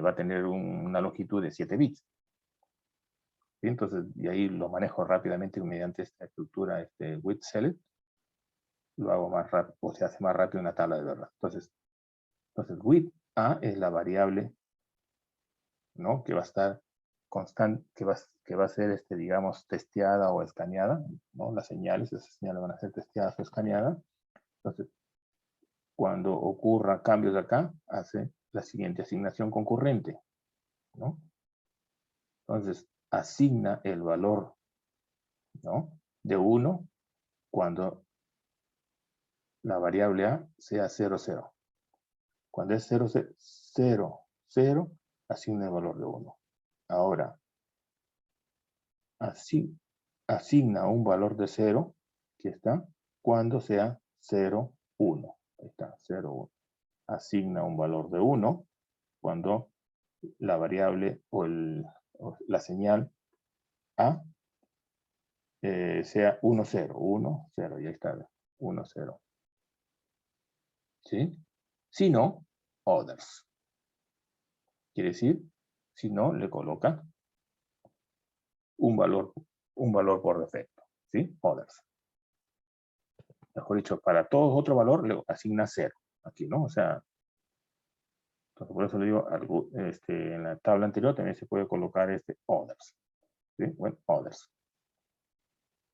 a tener una longitud de 7 bits. ¿Sí? Entonces, y ahí lo manejo rápidamente mediante esta estructura with select. Lo hago más rápido, o se hace más rápido en la tabla de verdad. Entonces with A es la variable, ¿no? Que va a estar constante, que va a ser, digamos, testeada o escaneada, ¿no? Las señales, esas señales van a ser testeadas o escaneadas. Entonces, cuando ocurra cambios de acá, hace la siguiente asignación concurrente, ¿no? Entonces, asigna el valor, ¿no? De 1 cuando la variable A sea 0, 0. Cuando es 0, 0, 0, asigna el valor de 1. Ahora, asigna un valor de 0, que está, cuando sea 0, 1. Ahí está, 0, 1. Asigna un valor de 1 cuando la variable o la señal A sea 1, 0, 1, 0, y ahí está, 1, 0. ¿Sí? Si no, others. Quiere decir, si no, le coloca un valor por defecto. ¿Sí? Others. Mejor dicho, para todos otro valor le asigna 0. Aquí, ¿no? O sea, entonces por eso le digo, en la tabla anterior también se puede colocar others. ¿Sí? Bueno, others.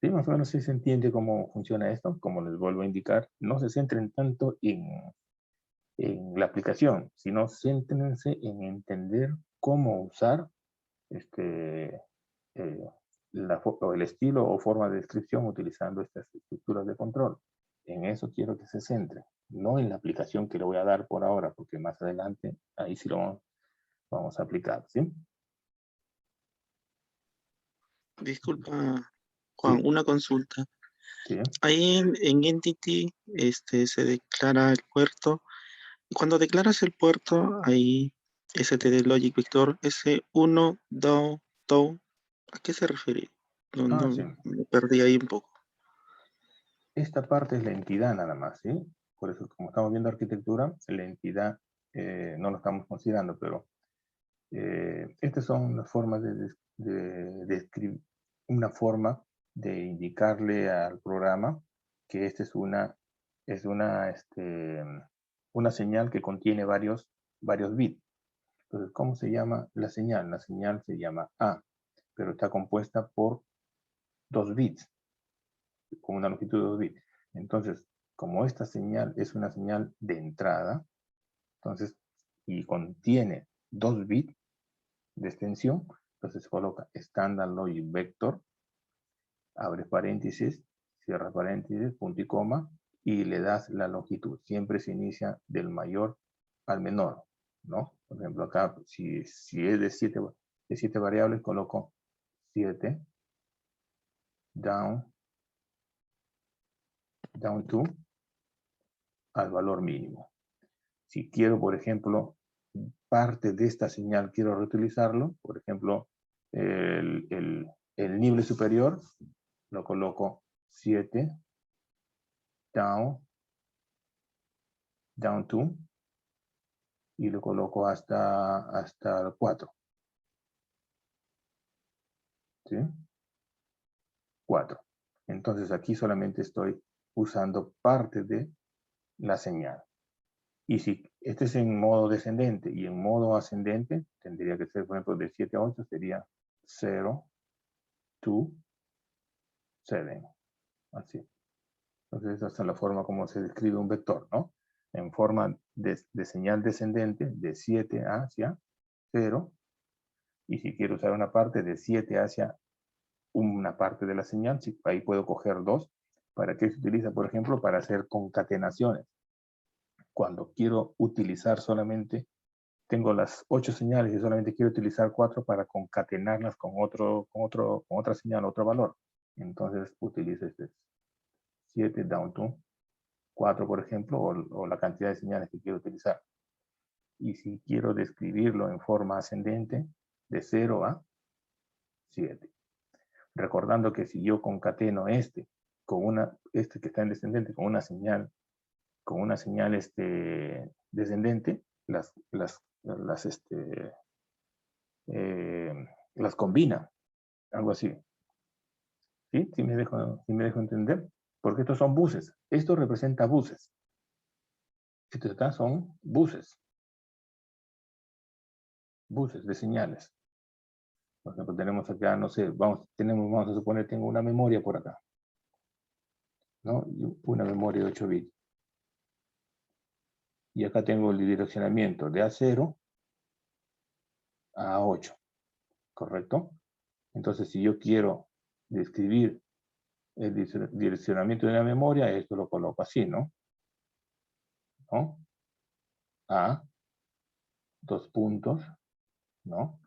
¿Sí? Más o menos si se entiende cómo funciona esto. Como les vuelvo a indicar, no se centren tanto en la aplicación, sino céntrense en entender cómo usar el estilo o forma de descripción utilizando estas estructuras de control. En eso quiero que se centre, no en la aplicación que le voy a dar por ahora, porque más adelante ahí sí lo vamos a aplicar, ¿sí? Disculpa, Juan, Sí, una consulta. sí. Ahí en Entity se declara el puerto. Y cuando declaras el puerto, ahí STD Logic Vector, ese 1, do, do, ¿a qué se refiere? Sí. Me perdí ahí un poco. Esta parte es la entidad nada más, ¿sí? Por eso, como estamos viendo arquitectura, la entidad no lo estamos considerando, pero estas son las formas de escribir, una forma de indicarle al programa que esta es una señal que contiene varios bits. Entonces, ¿cómo se llama la señal? La señal se llama A, pero está compuesta por 2 bits, con una longitud de 2 bits. Entonces, como esta señal es una señal de entrada, entonces, y contiene 2 bits de extensión, entonces se coloca Standard Logic Vector, abre paréntesis, cierra paréntesis, punto y coma, y le das la longitud. Siempre se inicia del mayor al menor, ¿no? Por ejemplo, acá, si es de 7 variables, coloco 7, down to, al valor mínimo. Si quiero, por ejemplo, parte de esta señal quiero reutilizarlo, por ejemplo, el nivel superior, lo coloco 7, down to, y lo coloco hasta el 4. ¿Sí? 4. Entonces aquí solamente estoy usando parte de la señal. Y si este es en modo descendente y en modo ascendente, tendría que ser, por ejemplo, de 7 a 8, sería 0, 2, 7. Así. Entonces, esa es la forma como se describe un vector, ¿no? En forma de señal descendente, de 7 hacia 0. Y si quiero usar una parte de 7 hacia una parte de la señal, ahí puedo coger 2. ¿Para qué se utiliza? Por ejemplo, para hacer concatenaciones. Cuando quiero utilizar solamente, tengo las 8 señales y solamente quiero utilizar 4 para concatenarlas con otra señal, otro valor. Entonces utilizo este 7 down to 4, por ejemplo, o la cantidad de señales que quiero utilizar. Y si quiero describirlo en forma ascendente, de 0 a 7. Recordando que si yo concateno este que está en descendente con una señal descendente, las combina, algo así. ¿Sí? ¿Sí me dejo entender? Porque estos son buses. Esto representa buses. Estos acá son buses. Buses de señales. Por ejemplo, tenemos acá, no sé, vamos a suponer, tengo una memoria por acá, ¿no? Una memoria de 8 bits. Y acá tengo el direccionamiento de A0 a 8, ¿correcto? Entonces, si yo quiero describir el direccionamiento de la memoria, esto lo coloco así, ¿no? ¿No? A, 2 puntos, ¿no?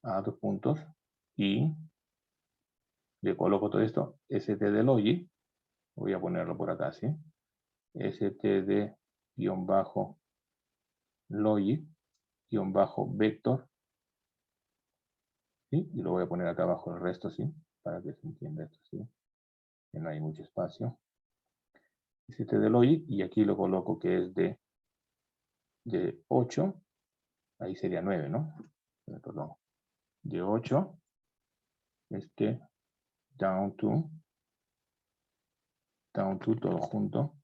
A, 2 puntos, y le coloco todo esto, ST de logic, voy a ponerlo por acá, ¿sí? ST de logic-vector, ¿sí? Y lo voy a poner acá abajo el resto, ¿sí? Para que se entienda esto, ¿sí? Que no hay mucho espacio. ST de logic, y aquí lo coloco que es de 8, ahí sería 9, ¿no? Perdón. De 8, down to todo junto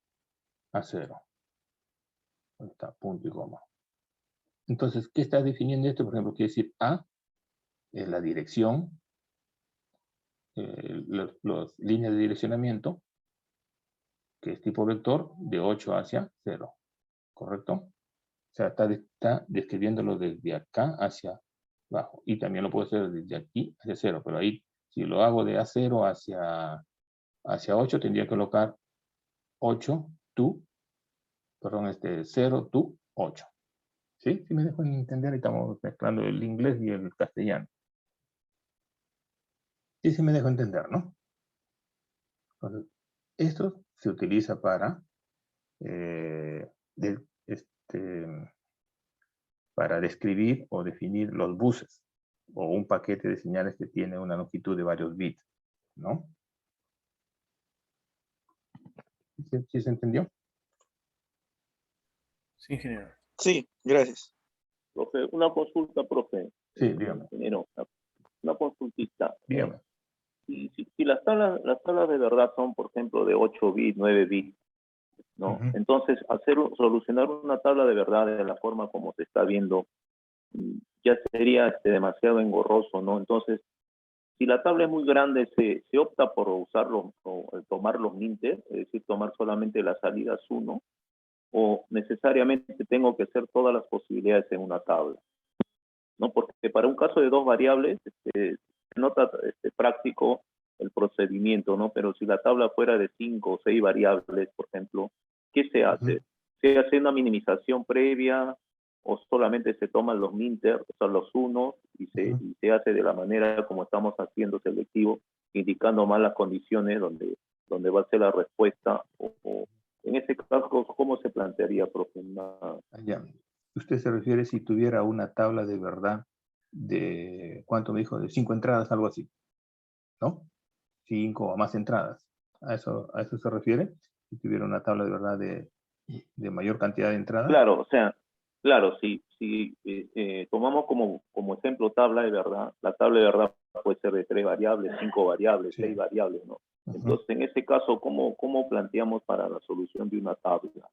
a 0. Ahí está, punto y coma. Entonces, ¿qué está definiendo esto? Por ejemplo, quiere decir A es la dirección, las líneas de direccionamiento, que es tipo vector, de 8 hacia 0. ¿Correcto? O sea, está describiéndolo desde acá hacia abajo. Y también lo puedo hacer desde aquí hacia 0. Pero ahí, si lo hago de A0 hacia 8, tendría que colocar 8, tú, perdón, 0, tú, 8. ¿Sí? ¿Sí me dejo entender? Estamos mezclando el inglés y el castellano. Sí, sí me dejo entender, ¿no? Entonces, esto se utiliza para, para describir o definir los buses o un paquete de señales que tiene una longitud de varios bits, ¿no? ¿Sí se entendió? Sí, ingeniero. Sí, gracias. Profe, una consulta, profe. Sí, dígame. Ingeniero, una consultita. Dígame. Si las tablas de verdad son, por ejemplo, de 8 bits, 9 bits, ¿no? Entonces, solucionar una tabla de verdad de la forma como se está viendo, ya sería demasiado engorroso, ¿no? Entonces, si la tabla es muy grande, se opta por tomar los minter, es decir, tomar solamente las salidas 1, o necesariamente tengo que hacer todas las posibilidades en una tabla, ¿no? Porque para un caso de 2 variables, se nota práctico el procedimiento, ¿no? Pero si la tabla fuera de 5 o 6 variables, por ejemplo, ¿qué se hace? ¿Se hace una minimización previa o solamente se toman los minter, o sea, los unos, y se hace de la manera como estamos haciendo selectivo, indicando más las condiciones donde va a ser la respuesta? O en ese caso, ¿cómo se plantearía, profe? Ya. Usted se refiere si tuviera una tabla de verdad de, ¿cuánto me dijo? De 5 entradas, algo así, ¿no? 5 o más entradas. ¿A eso se refiere? Si tuviera una tabla de verdad de mayor cantidad de entradas. Claro, o sea, Claro, si tomamos como ejemplo tabla de verdad, la tabla de verdad puede ser de 3 variables, 5 variables, Sí. 6 variables, ¿no? Ujú. Entonces, en ese caso, ¿cómo planteamos para la solución de una tabla?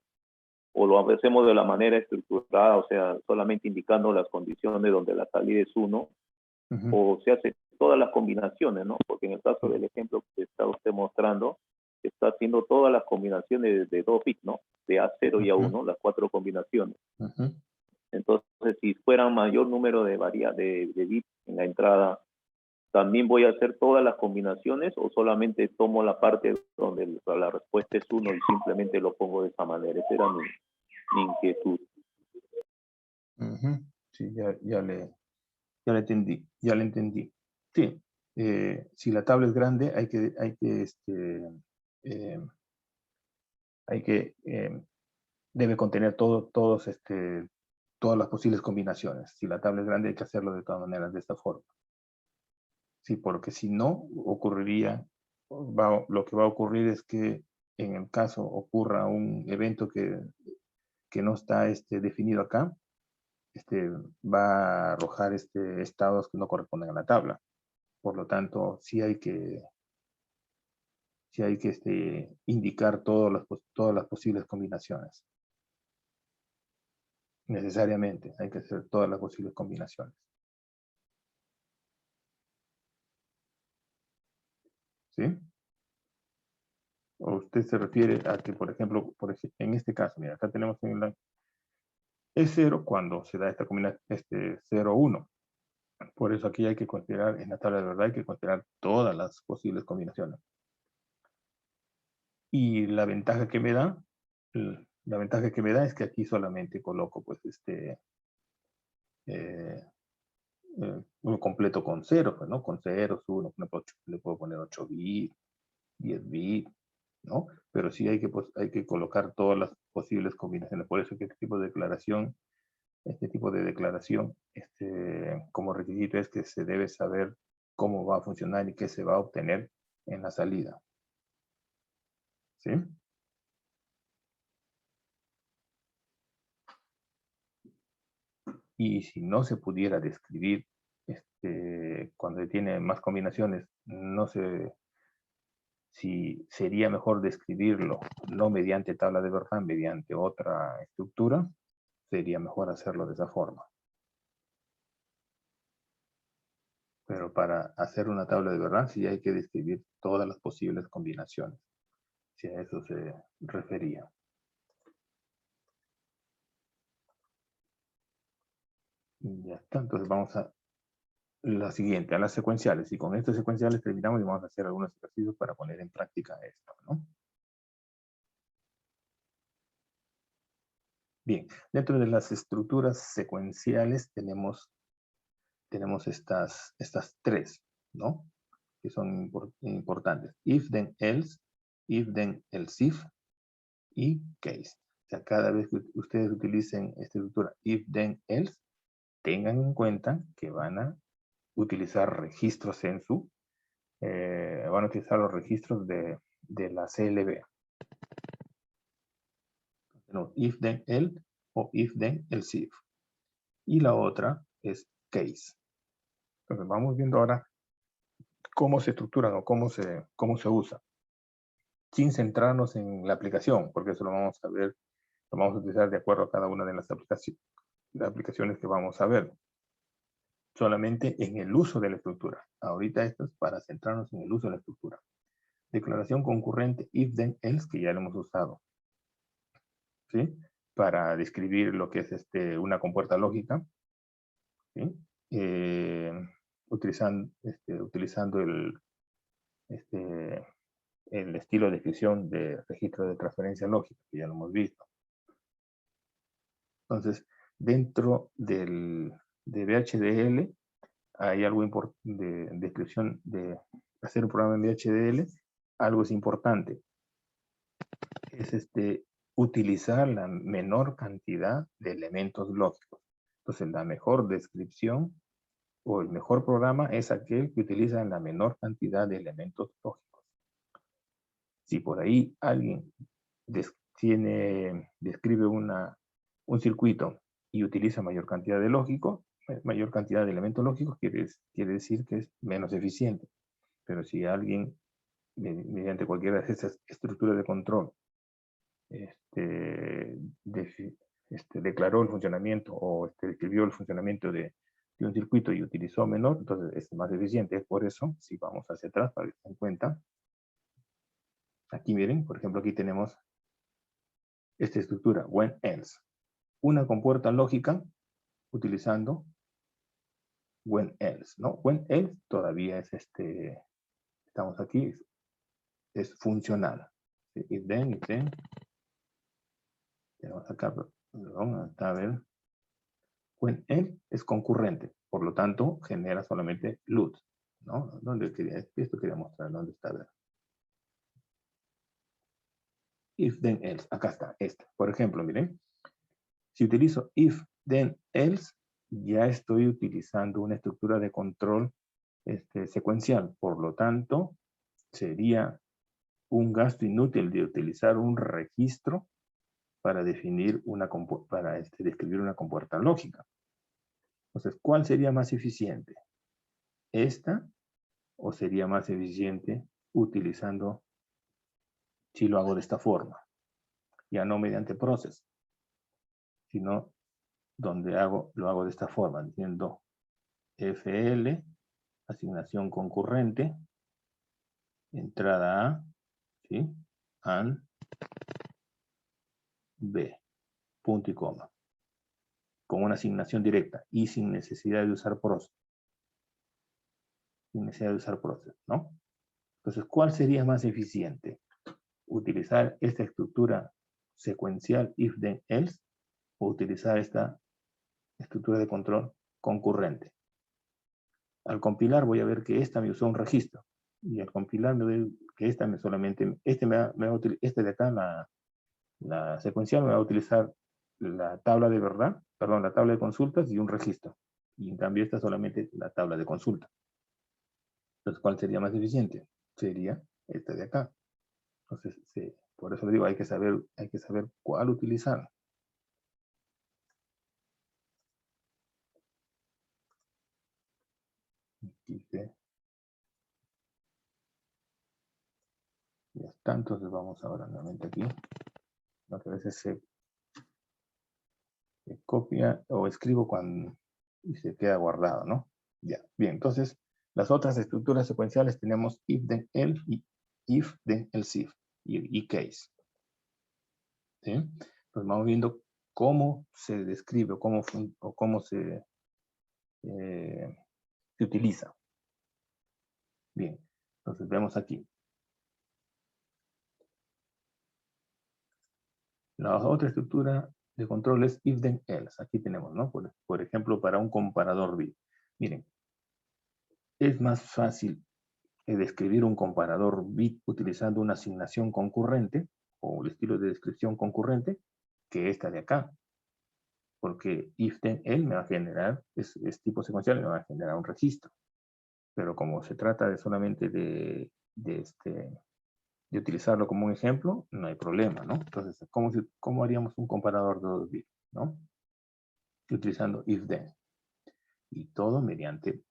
O lo hacemos de la manera estructurada, o sea, solamente indicando las condiciones donde la salida es 1, Ujú. o se hace todas las combinaciones, ¿no? Porque en el caso del ejemplo que está usted mostrando, está haciendo todas las combinaciones de 2 bits, ¿no? De A0 y Ujú. A1, las 4 combinaciones. Ujú. Entonces, si fuera mayor número de bits en la entrada, ¿también voy a hacer todas las combinaciones o solamente tomo la parte donde la respuesta es 1 y simplemente lo pongo de esa manera? Esa era mi inquietud. Ujú. Sí, ya le entendí. Sí, si la tabla es grande, debe contener todas las posibles combinaciones. Si la tabla es grande, hay que hacerlo de todas maneras de esta forma. Sí, porque si no, lo que va a ocurrir es que en el caso ocurra un evento que no está definido acá, va a arrojar estados que no corresponden a la tabla. Por lo tanto, sí hay que indicar todas las posibles combinaciones. Necesariamente hay que hacer todas las posibles combinaciones. ¿Sí? ¿O usted se refiere a que, por ejemplo, en este caso, mira, acá tenemos es 0 cuando se da esta combinación, 0, 1. Por eso aquí hay que considerar, en la tabla de verdad, hay que considerar todas las posibles combinaciones. Y la ventaja que me da, es que aquí solamente coloco, pues, uno completo con 0, pues, ¿no? Con 0, 1, le puedo poner 8 bits, 10 bits, ¿no? Pero sí hay que colocar todas las posibles combinaciones. Por eso que este tipo de declaración, como requisito es que se debe saber cómo va a funcionar y qué se va a obtener en la salida. ¿Sí? Y si no se pudiera describir, cuando tiene más combinaciones, no sé si sería mejor describirlo no mediante tabla de verdad, mediante otra estructura, sería mejor hacerlo de esa forma. Pero para hacer una tabla de verdad sí hay que describir todas las posibles combinaciones, si a eso se refería. Ya está, entonces vamos a la siguiente, a las secuenciales. Y con estas secuenciales terminamos y vamos a hacer algunos ejercicios para poner en práctica esto, ¿no? Bien, dentro de las estructuras secuenciales tenemos estas 3, ¿no? Que son importantes. If, then, else, if, then, else, if y case. O sea, cada vez que ustedes utilicen esta estructura if, then, else, tengan en cuenta que van a utilizar registros van a utilizar los registros de la CLB. No, if, then, else o if, then, else, if. Y la otra es case. Entonces vamos viendo ahora cómo se estructuran o cómo se usa, sin centrarnos en la aplicación, porque eso lo vamos a ver, lo vamos a utilizar de acuerdo a cada una de las aplicaciones que vamos a ver. Solamente en el uso de la estructura. Ahorita esto es para centrarnos en el uso de la estructura. Declaración concurrente if, then, else, que ya lo hemos usado, ¿sí? Para describir lo que es una compuerta lógica, ¿sí? Utilizando el estilo de descripción de registro de transferencia lógica, que ya lo hemos visto. Entonces, dentro de VHDL hay algo de descripción de hacer un programa en VHDL, algo es importante, es utilizar la menor cantidad de elementos lógicos. Entonces, la mejor descripción o el mejor programa es aquel que utiliza la menor cantidad de elementos lógicos. Si por ahí alguien describe un circuito y utiliza mayor cantidad de mayor cantidad de elementos lógicos, quiere decir que es menos eficiente. Pero si alguien, mediante cualquiera de esas estructuras de control, declaró el funcionamiento o describió el funcionamiento de un circuito y utilizó menor, entonces es más eficiente. Es por eso, si vamos hacia atrás para que se den cuenta, aquí miren, por ejemplo, aquí tenemos esta estructura, when else. Una compuerta lógica utilizando when else, ¿no? When else todavía es estamos aquí, es funcional. If then, tenemos acá, perdón, acá a ver. When else es concurrente, por lo tanto, genera solamente loop, ¿no? Esto quería mostrar, ¿dónde está? A ver. If then else, acá está, Por ejemplo, miren, si utilizo if then else, ya estoy utilizando una estructura de control secuencial, por lo tanto, sería un gasto inútil de utilizar un registro para describir una compuerta lógica. Entonces, ¿cuál sería más eficiente? ¿Esta o sería más eficiente utilizando, si lo hago de esta forma? Ya no mediante process, sino donde lo hago de esta forma, diciendo FL, asignación concurrente, entrada A, ¿sí? AND B, punto y coma, con una asignación directa y sin necesidad de usar process. Sin necesidad de usar process, ¿no? Entonces, ¿cuál sería más eficiente? ¿Utilizar esta estructura secuencial if then else o utilizar esta estructura de control concurrente? Al compilar voy a ver que esta me usó un registro y al compilar me veo que esta me solamente, este de acá, la secuencial me va a utilizar la tabla de verdad, perdón, la tabla de consultas y un registro. Y en cambio esta solamente la tabla de consulta. Entonces, ¿cuál sería más eficiente? Sería esta de acá. Entonces, sí, por eso le digo, hay que saber cuál utilizar. Ya está, entonces vamos ahora nuevamente aquí. A veces se copia o escribo y se queda guardado, ¿no? Ya, bien, entonces las otras estructuras secuenciales tenemos if then else y if then else if y case. ¿Sí? Entonces vamos viendo cómo se describe o cómo se utiliza. Bien, entonces vemos aquí. La otra estructura de control es if then else. Aquí tenemos, ¿no? Por ejemplo, para un comparador bit. Miren, es más fácil describir un comparador bit utilizando una asignación concurrente o el estilo de descripción concurrente que esta de acá. Porque if then else me va a generar, es tipo secuencial, me va a generar un registro. Pero como se trata de solamente de utilizarlo como un ejemplo, no hay problema, ¿no? Entonces, ¿cómo haríamos un comparador de 2 bits, ¿no? Utilizando if then. Y todo mediante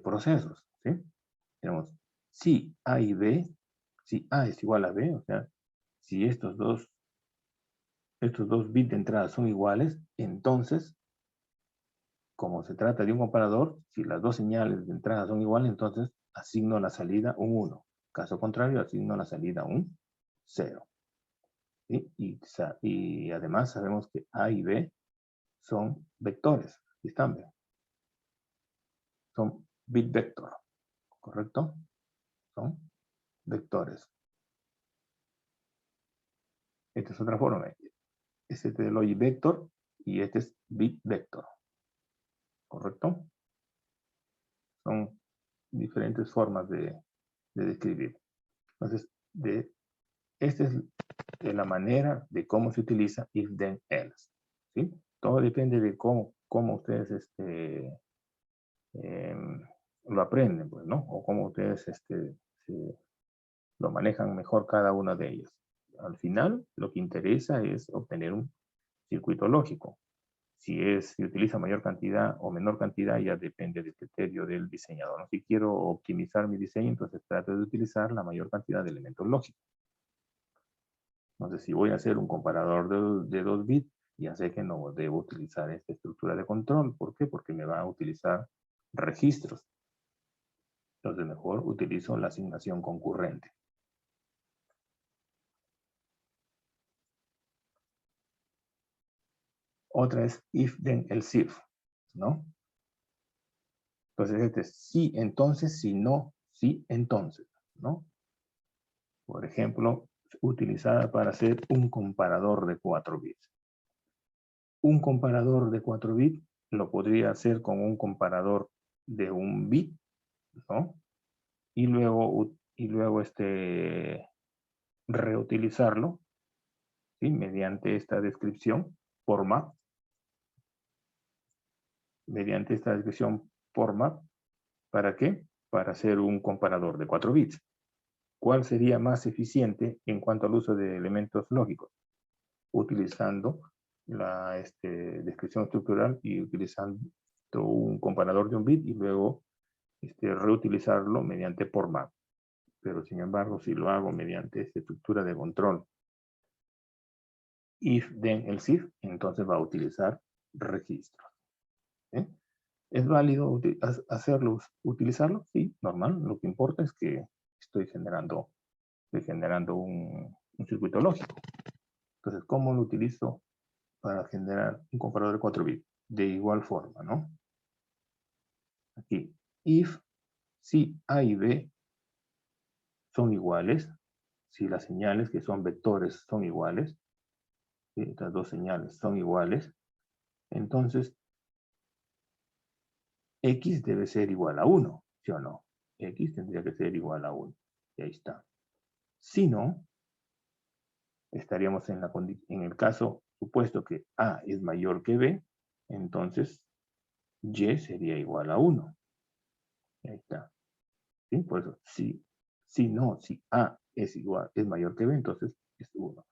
procesos, ¿sí? Tenemos si A y B, si A es igual a B, o sea, si estos dos bits de entrada son iguales, entonces, como se trata de un comparador, si las dos señales de entrada son iguales, entonces asigno a la salida un 1. Caso contrario, asigno a la salida un 0. ¿Sí? Y además sabemos que A y B son vectores. ¿Están bien? Son bit vector. ¿Correcto? Son vectores. Esta es otra forma. Este es el logic vector y este es bit vector. ¿Correcto? Son diferentes formas de describir. Entonces, esta es la manera de cómo se utiliza if then else. ¿Sí? Todo depende de cómo ustedes lo aprenden, pues, ¿no? O cómo ustedes lo manejan mejor cada una de ellas. Al final, lo que interesa es obtener un circuito lógico. Si utiliza mayor cantidad o menor cantidad, ya depende del criterio del diseñador, ¿no? Si quiero optimizar mi diseño, entonces trato de utilizar la mayor cantidad de elementos lógicos. Entonces, si voy a hacer un comparador de 2 bits, ya sé que no debo utilizar esta estructura de control. ¿Por qué? Porque me va a utilizar registros. Entonces, mejor utilizo la asignación concurrente. Otra es if, then, else if, ¿no? Entonces, este es sí, entonces, si no, sí, entonces, ¿no? Por ejemplo, utilizada para hacer un comparador de 4 bits. Un comparador de 4 bits lo podría hacer con un comparador de 1 bit, ¿no? Y luego reutilizarlo, ¿sí? Mediante esta descripción format. Mediante esta descripción format, ¿para qué? Para hacer un comparador de 4 bits. ¿Cuál sería más eficiente en cuanto al uso de elementos lógicos? Utilizando la descripción estructural y utilizando un comparador de 1 bit y luego reutilizarlo mediante format. Pero sin embargo, si lo hago mediante esta estructura de control if, then, else if, entonces va a utilizar registros. ¿Eh? ¿Es válido utilizarlo? Sí, normal. Lo que importa es que estoy generando un circuito lógico. Entonces, ¿cómo lo utilizo para generar un comparador de 4 bits? De igual forma, ¿no? Aquí, if, si A y B son iguales, si las señales que son vectores son iguales, ¿sí? Estas dos señales son iguales, entonces X debe ser igual a 1, ¿sí o no? X tendría que ser igual a 1. Y ahí está. Si no, estaríamos en el caso supuesto que A es mayor que B, entonces Y sería igual a 1. Ahí está. ¿Sí? Por eso, si A es mayor que B, entonces es 1.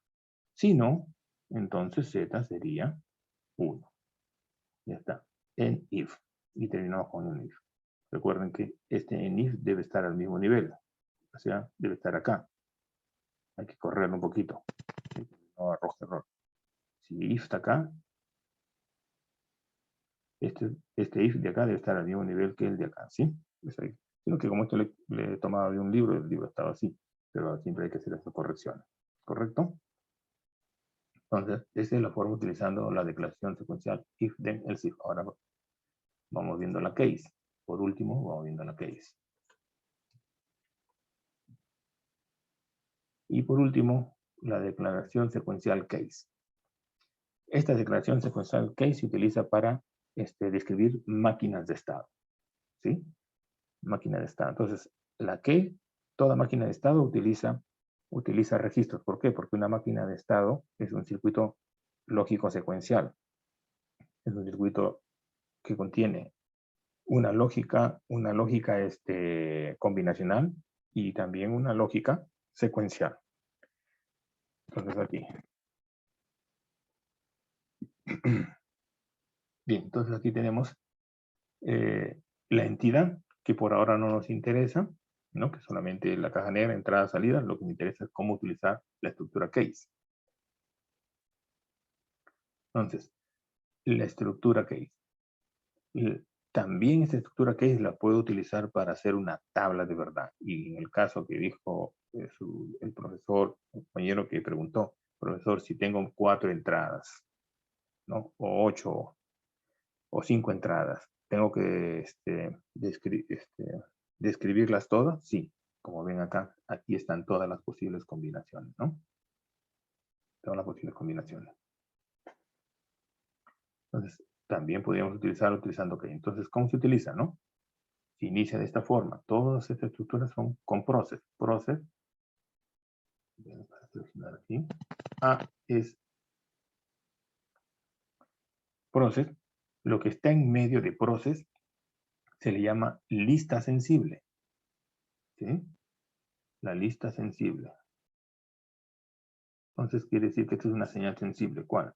Si no, entonces Z sería 1. Ya está. En if. Y terminamos con un if. Recuerden que en if debe estar al mismo nivel. O sea, debe estar acá. Hay que correrlo un poquito. No arroje error. Si if está acá, este if de acá debe estar al mismo nivel que el de acá, ¿sí? Es ahí. Sino que como esto le he tomado de un libro, el libro estaba así. Pero siempre hay que hacer esa corrección. ¿Correcto? Entonces, esa es la forma utilizando la declaración secuencial if, then, else if. Ahora vamos viendo la case. Por último, vamos viendo la case. Y por último, la declaración secuencial case. Esta declaración secuencial case se utiliza para describir máquinas de estado. ¿Sí? Máquina de estado. Entonces, toda máquina de estado utiliza registros. ¿Por qué? Porque una máquina de estado es un circuito lógico secuencial. Es un circuito que contiene una lógica combinacional y también una lógica secuencial. Entonces aquí. Bien, entonces aquí tenemos la entidad que por ahora no nos interesa, ¿no? Que solamente la caja negra, entrada, salida. Lo que me interesa es cómo utilizar la estructura case. Entonces, la estructura case. También esta estructura case la puedo utilizar para hacer una tabla de verdad. Y en el caso que dijo el profesor, el compañero que preguntó, profesor, si tengo 4 entradas, ¿no? O 8 o 5 entradas, ¿tengo que describirlas todas? Sí. Como ven acá, aquí están todas las posibles combinaciones, ¿no? Todas las posibles combinaciones. Entonces, también podríamos utilizarlo utilizando case. Entonces, ¿cómo se utiliza, no? Se inicia de esta forma. Todas estas estructuras son con process. Process. Para seleccionar aquí. A es process. Lo que está en medio de process se le llama lista sensible. ¿Sí? La lista sensible. Entonces quiere decir que esto es una señal sensible. ¿Cuál?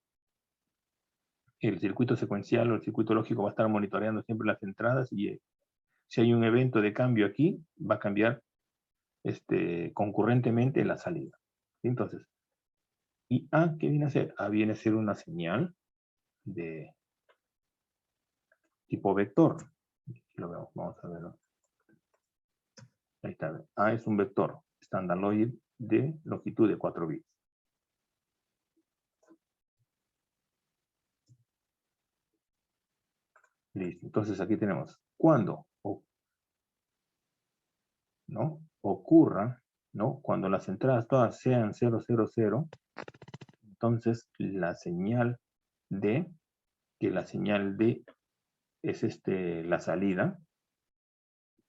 el circuito secuencial o el circuito lógico va a estar monitoreando siempre las entradas y si hay un evento de cambio aquí, va a cambiar concurrentemente la salida. Entonces, ¿y A qué viene a ser? A viene a ser una señal de tipo vector. Aquí lo vemos, vamos a verlo. Ahí está. A es un vector standard logic de longitud de 4 bits. Listo. Entonces aquí tenemos cuando ¿no? ocurra, ¿no? Cuando las entradas todas sean 000, entonces la señal D, que la señal D es la salida,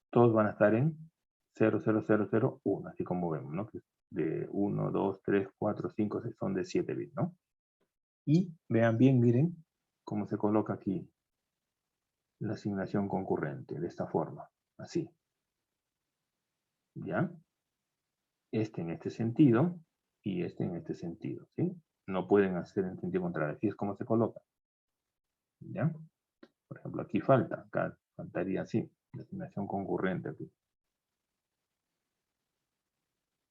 todos van a estar en 00001, así como vemos, ¿no? De 1, 2, 3, 4, 5, 6, son de 7 bits, ¿no? Y vean bien, miren cómo se coloca aquí la asignación concurrente, de esta forma, así. ¿Ya? En este sentido y en este sentido, ¿sí? No pueden hacer en sentido contrario, así es como se coloca. ¿Ya? Por ejemplo, aquí falta, acá faltaría así, la asignación concurrente aquí.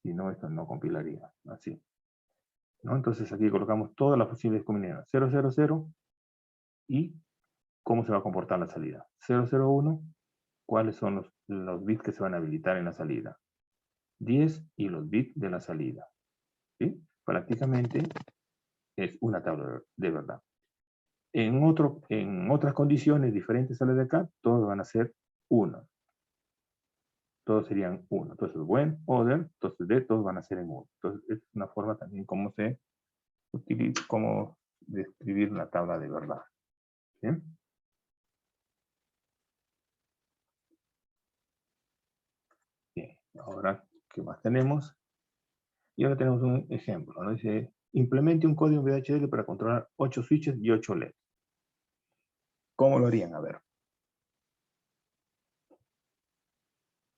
Si no, esto no compilaría, así. ¿No? Entonces aquí colocamos todas las posibles combinaciones. 000 y cómo se va a comportar la salida. 001, cuáles son los bits que se van a habilitar en la salida. 10 y los bits de la salida. ¿Sí? Prácticamente es una tabla de verdad. En otras condiciones diferentes a las de acá, todos van a ser 1. Todos serían 1. Entonces, when, other, entonces de todos van a ser en 1. Entonces, es una forma también como se utiliza, cómo describir una tabla de verdad. ¿Bien? Bien. Ahora, ¿qué más tenemos? Y ahora tenemos un ejemplo, ¿no? Dice, implemente un código VHDL para controlar 8 switches y 8 LEDs. ¿Cómo lo harían? A ver.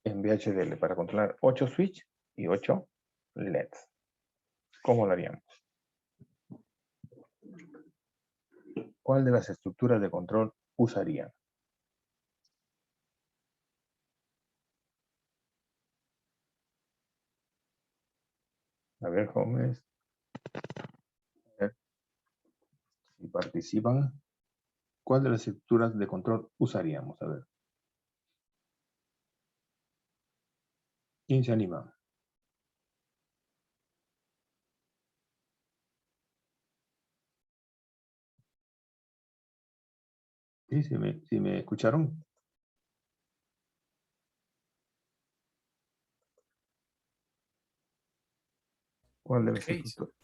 En VHDL para controlar 8 switches y 8 LEDs. ¿Cómo lo haríamos? ¿Cuál de las estructuras de control usarían? A ver, jóvenes. A ver si participan. ¿Cuál de las estructuras de control usaríamos? A ver. ¿Quién se anima? ¿Sí? ¿Sí me escucharon? ¿Cuál de las estructuras?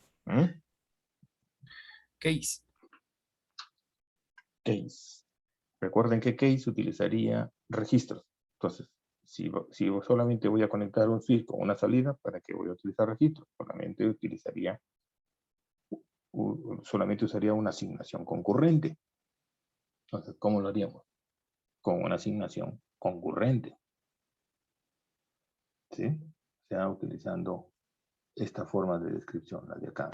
Case. Case. Recuerden que case utilizaría registros. Entonces, si solamente voy a conectar un switch con una salida, ¿para qué voy a utilizar registros? Solamente usaría una asignación concurrente. Entonces, ¿cómo lo haríamos? Con una asignación concurrente. ¿Sí? O sea, utilizando esta forma de descripción, la de acá.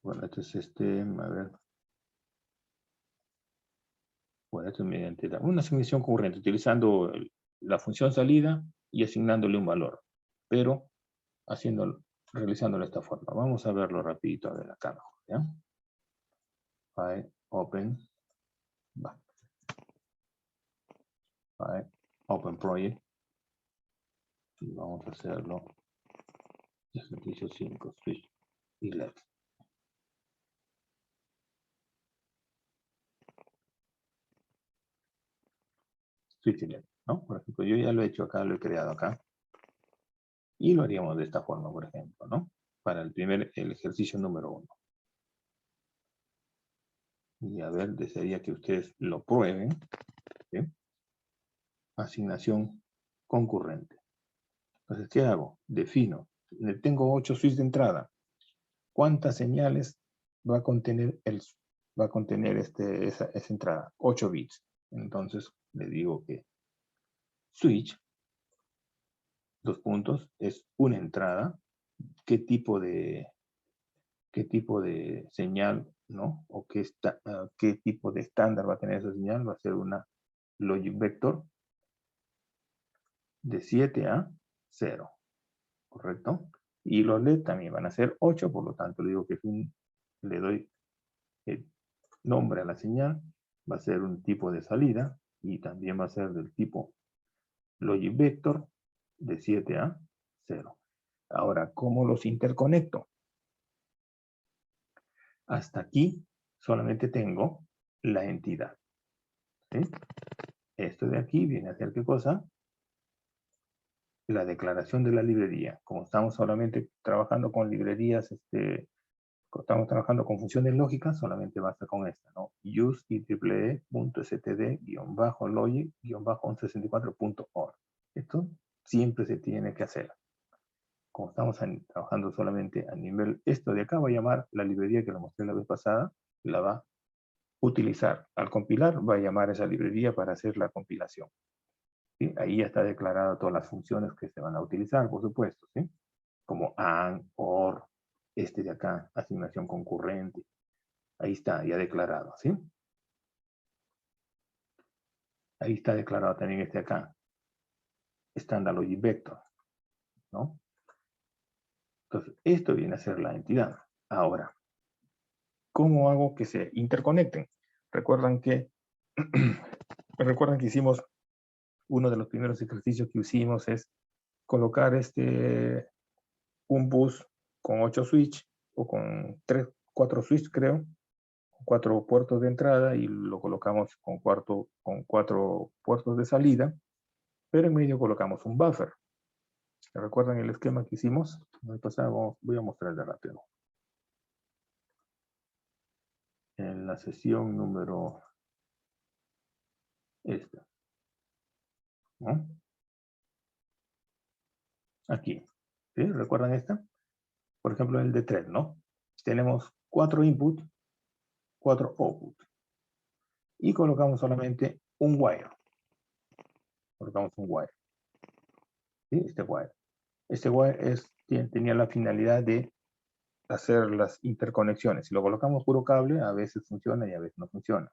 Bueno, esto es a ver. Bueno, esto es mediante una asignación concurrente, utilizando la función salida y asignándole un valor, pero realizándolo de esta forma. Vamos a verlo rapidito, a ver acá mejor, ¿ya? File, open, File, open project, y vamos a hacerlo, ejercicio 5, switch y LED. Switch y LED, ¿no? Por ejemplo, yo ya lo he hecho acá, lo he creado acá, y lo haríamos de esta forma, por ejemplo, ¿no? Para el ejercicio número 1. Y a ver, desearía que ustedes lo prueben. ¿Sí? Asignación concurrente. Entonces, ¿qué hago? Defino. Tengo 8 switches de entrada. ¿Cuántas señales va a contener, esa entrada? 8 bits. Entonces, le digo que switch 2 puntos, es una entrada. ¿Qué tipo de señal, ¿no? O qué tipo de estándar va a tener esa señal? Va a ser una logic vector de 7 a 0, ¿correcto? Y los LED también van a ser 8, por lo tanto le digo que le doy el nombre a la señal, va a ser un tipo de salida y también va a ser del tipo logic vector de 7 a 0. Ahora, ¿cómo los interconecto? Hasta aquí solamente tengo la entidad. ¿Sí? Esto de aquí viene a ser ¿qué cosa? La declaración de la librería. Como estamos solamente trabajando con librerías, estamos trabajando con funciones lógicas, solamente basta con esta, ¿no? Use IEEE.std-logic-164.org. Esto siempre se tiene que hacer. Como estamos trabajando solamente a nivel, esto de acá va a llamar la librería que lo mostré la vez pasada, la va a utilizar. Al compilar va a llamar esa librería para hacer la compilación. ¿Sí? Ahí ya está declarada todas las funciones que se van a utilizar, por supuesto, ¿sí? Como AND, OR, este de acá, asignación concurrente. Ahí está ya declarado, ¿sí? Ahí está declarado también este acá, Standard Logic Vector, ¿no? Entonces, esto viene a ser la entidad. Ahora, ¿cómo hago que se interconecten? Recuerdan que hicimos uno de los primeros ejercicios que hicimos es colocar un bus con 8 switch o con 4 switch creo, 4 puertos de entrada y lo colocamos con 4 puertos de salida, pero en medio colocamos un buffer. ¿Recuerdan el esquema que hicimos? Voy a mostrar de rápido. En la sesión número esta, ¿no? Aquí, ¿sí? ¿Recuerdan esta? Por ejemplo, el de 3, ¿no? Tenemos 4 input, 4 output. Y colocamos solamente un wire. Colocamos un wire. ¿Sí? Este wire tenía la finalidad de hacer las interconexiones. Si lo colocamos puro cable, a veces funciona y a veces no funciona.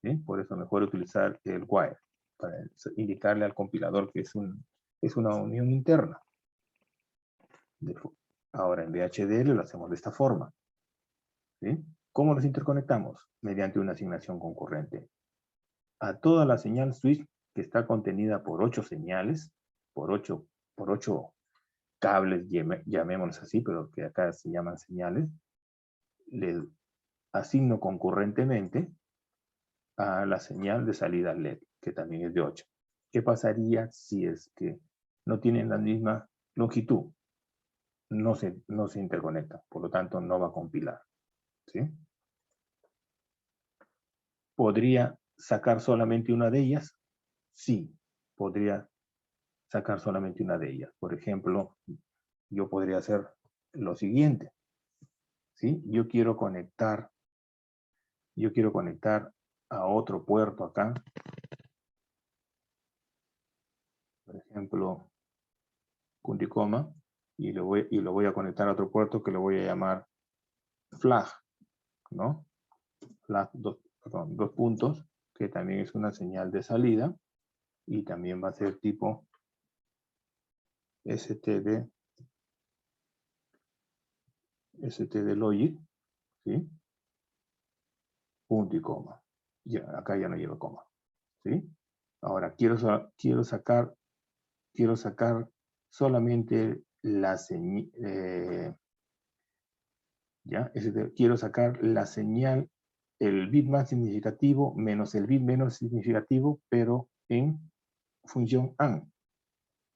¿Sí? Por eso mejor utilizar el wire, para indicarle al compilador que es una unión interna. Ahora en VHDL lo hacemos de esta forma. ¿Sí? ¿Cómo los interconectamos? Mediante una asignación concurrente. A toda la señal switch que está contenida por 8 señales, por 8 cables, llamémoslos así, pero que acá se llaman señales, le asigno concurrentemente a la señal de salida LED, que también es de 8. ¿Qué pasaría si es que no tienen la misma longitud? No se interconectan, por lo tanto no va a compilar. ¿Sí? ¿Podría sacar solamente una de ellas? Sí, podría sacar solamente una de ellas. Por ejemplo, yo podría hacer lo siguiente. ¿Sí? Yo quiero conectar a otro puerto acá. Por ejemplo, punto y coma. Y lo voy a conectar a otro puerto que lo voy a llamar flag, ¿no? Flag, dos puntos, que también es una señal de salida. Y también va a ser tipo STD logic, ¿sí? Punto y coma. Ya, acá ya no lleva coma, ¿sí? Ahora, quiero sacar solamente la señal, quiero sacar la señal, el bit más significativo menos el bit menos significativo, pero en función AND.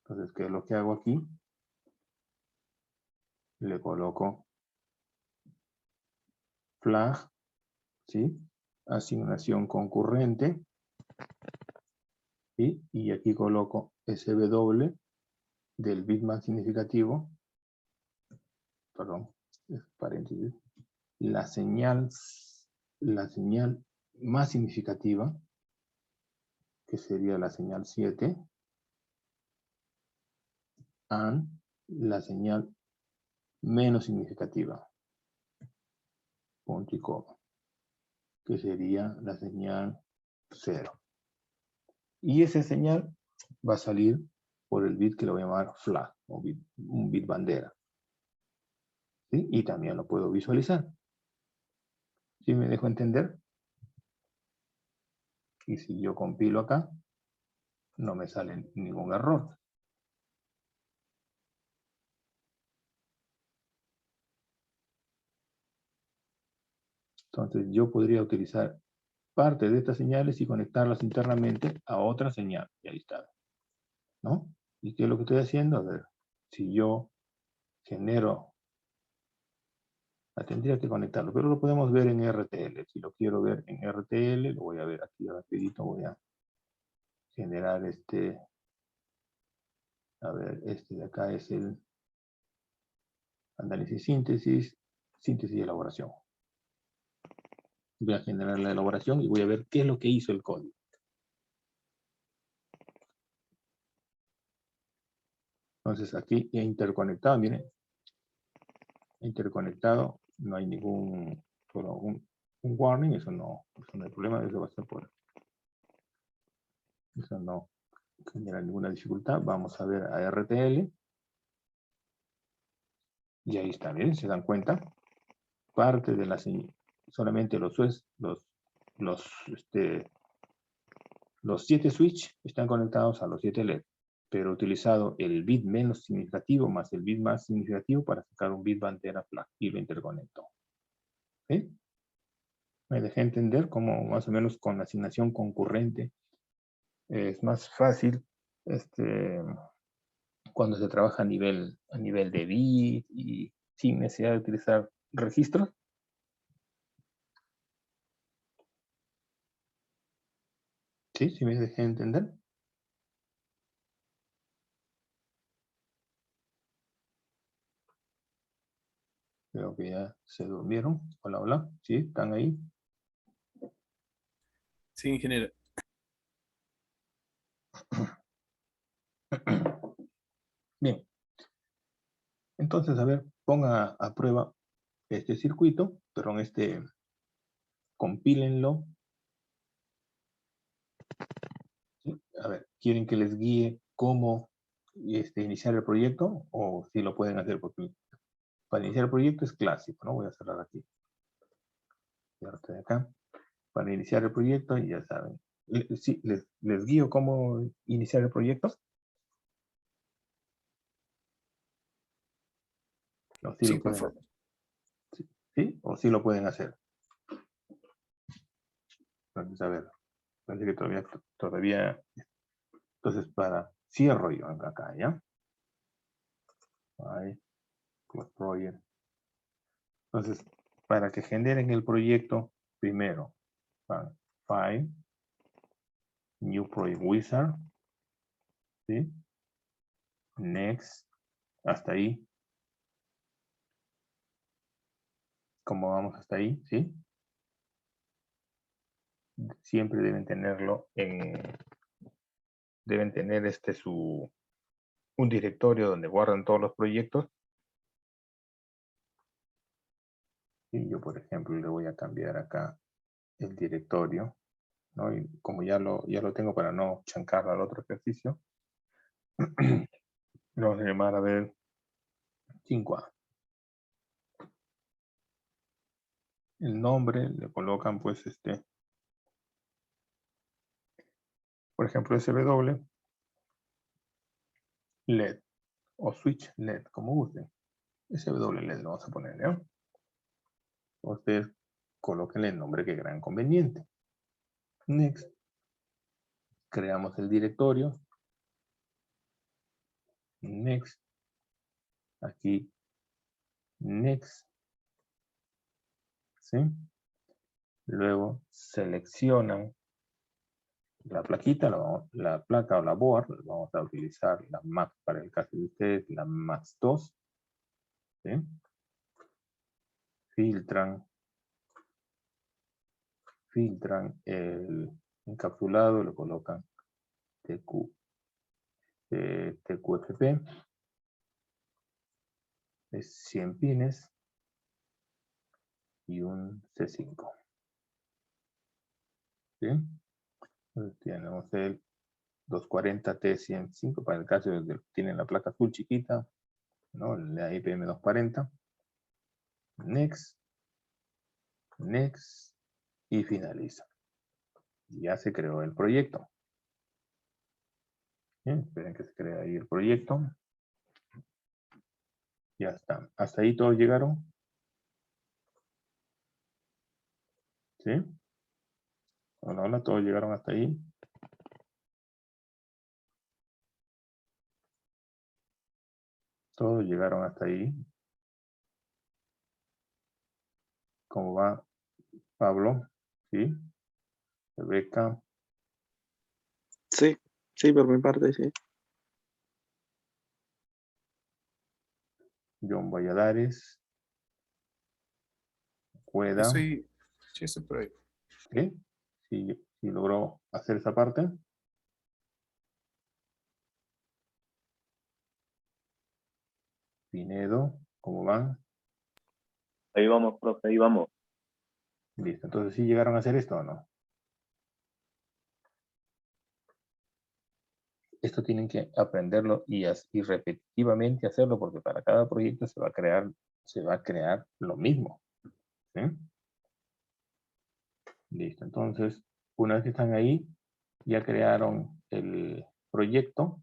Entonces, ¿qué es lo que hago aquí? Le coloco flag, ¿sí? Asignación concurrente, ¿sí? Y aquí coloco SW del bit más significativo, perdón, paréntesis, la señal más significativa, que sería la señal 7, and la señal menos significativa. Punto y coma. Que sería la señal 0. Y esa señal va a salir por el bit que lo voy a llamar flag, o un bit bandera. ¿Sí? Y también lo puedo visualizar. ¿Sí me dejo entender? Y si yo compilo acá, no me sale ningún error. Entonces yo podría utilizar parte de estas señales y conectarlas internamente a otra señal. Y ahí está. ¿No? ¿Y qué es lo que estoy haciendo? A ver, si yo genero, tendría que conectarlo, pero lo podemos ver en RTL. Si lo quiero ver en RTL, lo voy a ver aquí rapidito, voy a generar a ver, este de acá es el análisis síntesis y elaboración. Voy a generar la elaboración y voy a ver qué es lo que hizo el código. Entonces aquí he interconectado, miren, interconectado, no hay ningún, solo un warning, eso no hay problema, eso va a ser por, eso no genera ninguna dificultad. Vamos a ver a RTL, y ahí está, bien, se dan cuenta, parte de la señal, solamente los 7 switch están conectados a los 7 LED, pero he utilizado el bit menos significativo más el bit más significativo para sacar un bit bandera flag y lo interconecto. ¿Sí? Me dejé entender cómo más o menos con la asignación concurrente es más fácil cuando se trabaja a nivel de bit y sin necesidad de utilizar registros. ¿Sí? ¿Sí me dejé entender? Creo que ya se durmieron. Hola, hola. ¿Sí? ¿Están ahí? Sí, ingeniero. Bien. Entonces, a ver, ponga a prueba este circuito, perdón, compílenlo. ¿Sí? A ver, ¿quieren que les guíe cómo iniciar el proyecto? O si lo pueden hacer, porque para iniciar el proyecto es clásico, ¿no? Voy a cerrar aquí. De acá. Para iniciar el proyecto, ya saben. Sí, les guío cómo iniciar el proyecto. No, sí, Sí, lo por pueden favor. hacer. ¿Sí? O sí lo pueden hacer. Entonces, a ver, parece que todavía. Entonces, cierro yo acá, ¿ya? Ahí, close project. Entonces, para que generen el proyecto, primero, File, New Project Wizard, ¿sí? Next, hasta ahí. ¿Cómo vamos hasta ahí? ¿Sí? Siempre deben tenerlo deben tener un directorio donde guardan todos los proyectos. Y yo, por ejemplo, le voy a cambiar acá el directorio, ¿no? Y como ya lo tengo para no chancarlo al otro ejercicio, lo vamos a llamar a ver 5A. El nombre le colocan pues por ejemplo SW LED o switch LED, como gusten. SW LED lo vamos a poner, ¿no? Ustedes colóquenle el nombre que crean conveniente. Next. Creamos el directorio. Next. Aquí. Next. ¿Sí? Luego seleccionan la plaquita, la placa o la board. Vamos a utilizar la MAX para el caso de ustedes, la MAX 2. ¿Sí? Filtran el encapsulado, lo colocan TQFP. es 100 pines y un C5. ¿Sí? Entonces tenemos el 240T105 para el caso de que tienen la placa azul chiquita, ¿no? La IPM 240. Next. Next. Y finaliza. Ya se creó el proyecto. Bien, esperen que se cree ahí el proyecto. Ya está. ¿Hasta ahí todos llegaron? ¿Sí? Hola, hola, todos llegaron hasta ahí. Todos llegaron hasta ahí. ¿Cómo va Pablo? ¿Sí? Rebeca. Sí, sí, por mi parte, sí. John Valladares. Cueda. Sí, estoy por ahí. ¿Sí? Sí, logró hacer esa parte. Pinedo, ¿cómo van? Ahí vamos, profe, ahí vamos. Listo, entonces ¿sí llegaron a hacer esto o no? Esto tienen que aprenderlo y repetitivamente hacerlo porque para cada proyecto se va a crear lo mismo. ¿Sí? Listo, entonces una vez que están ahí, ya crearon el proyecto.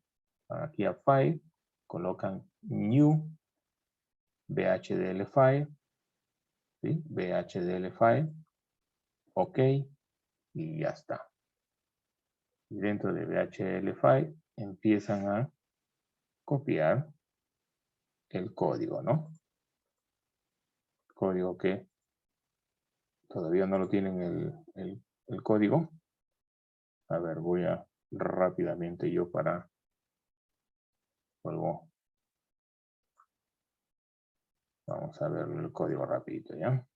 Aquí a File, colocan New, VHDL File, ¿sí? VHDL File, OK, y ya está. Y dentro de VHDL File empiezan a copiar el código, ¿no? Código que todavía no lo tienen el código. A ver, voy a rápidamente yo para luego. Vamos a ver el código rapidito, ¿ya?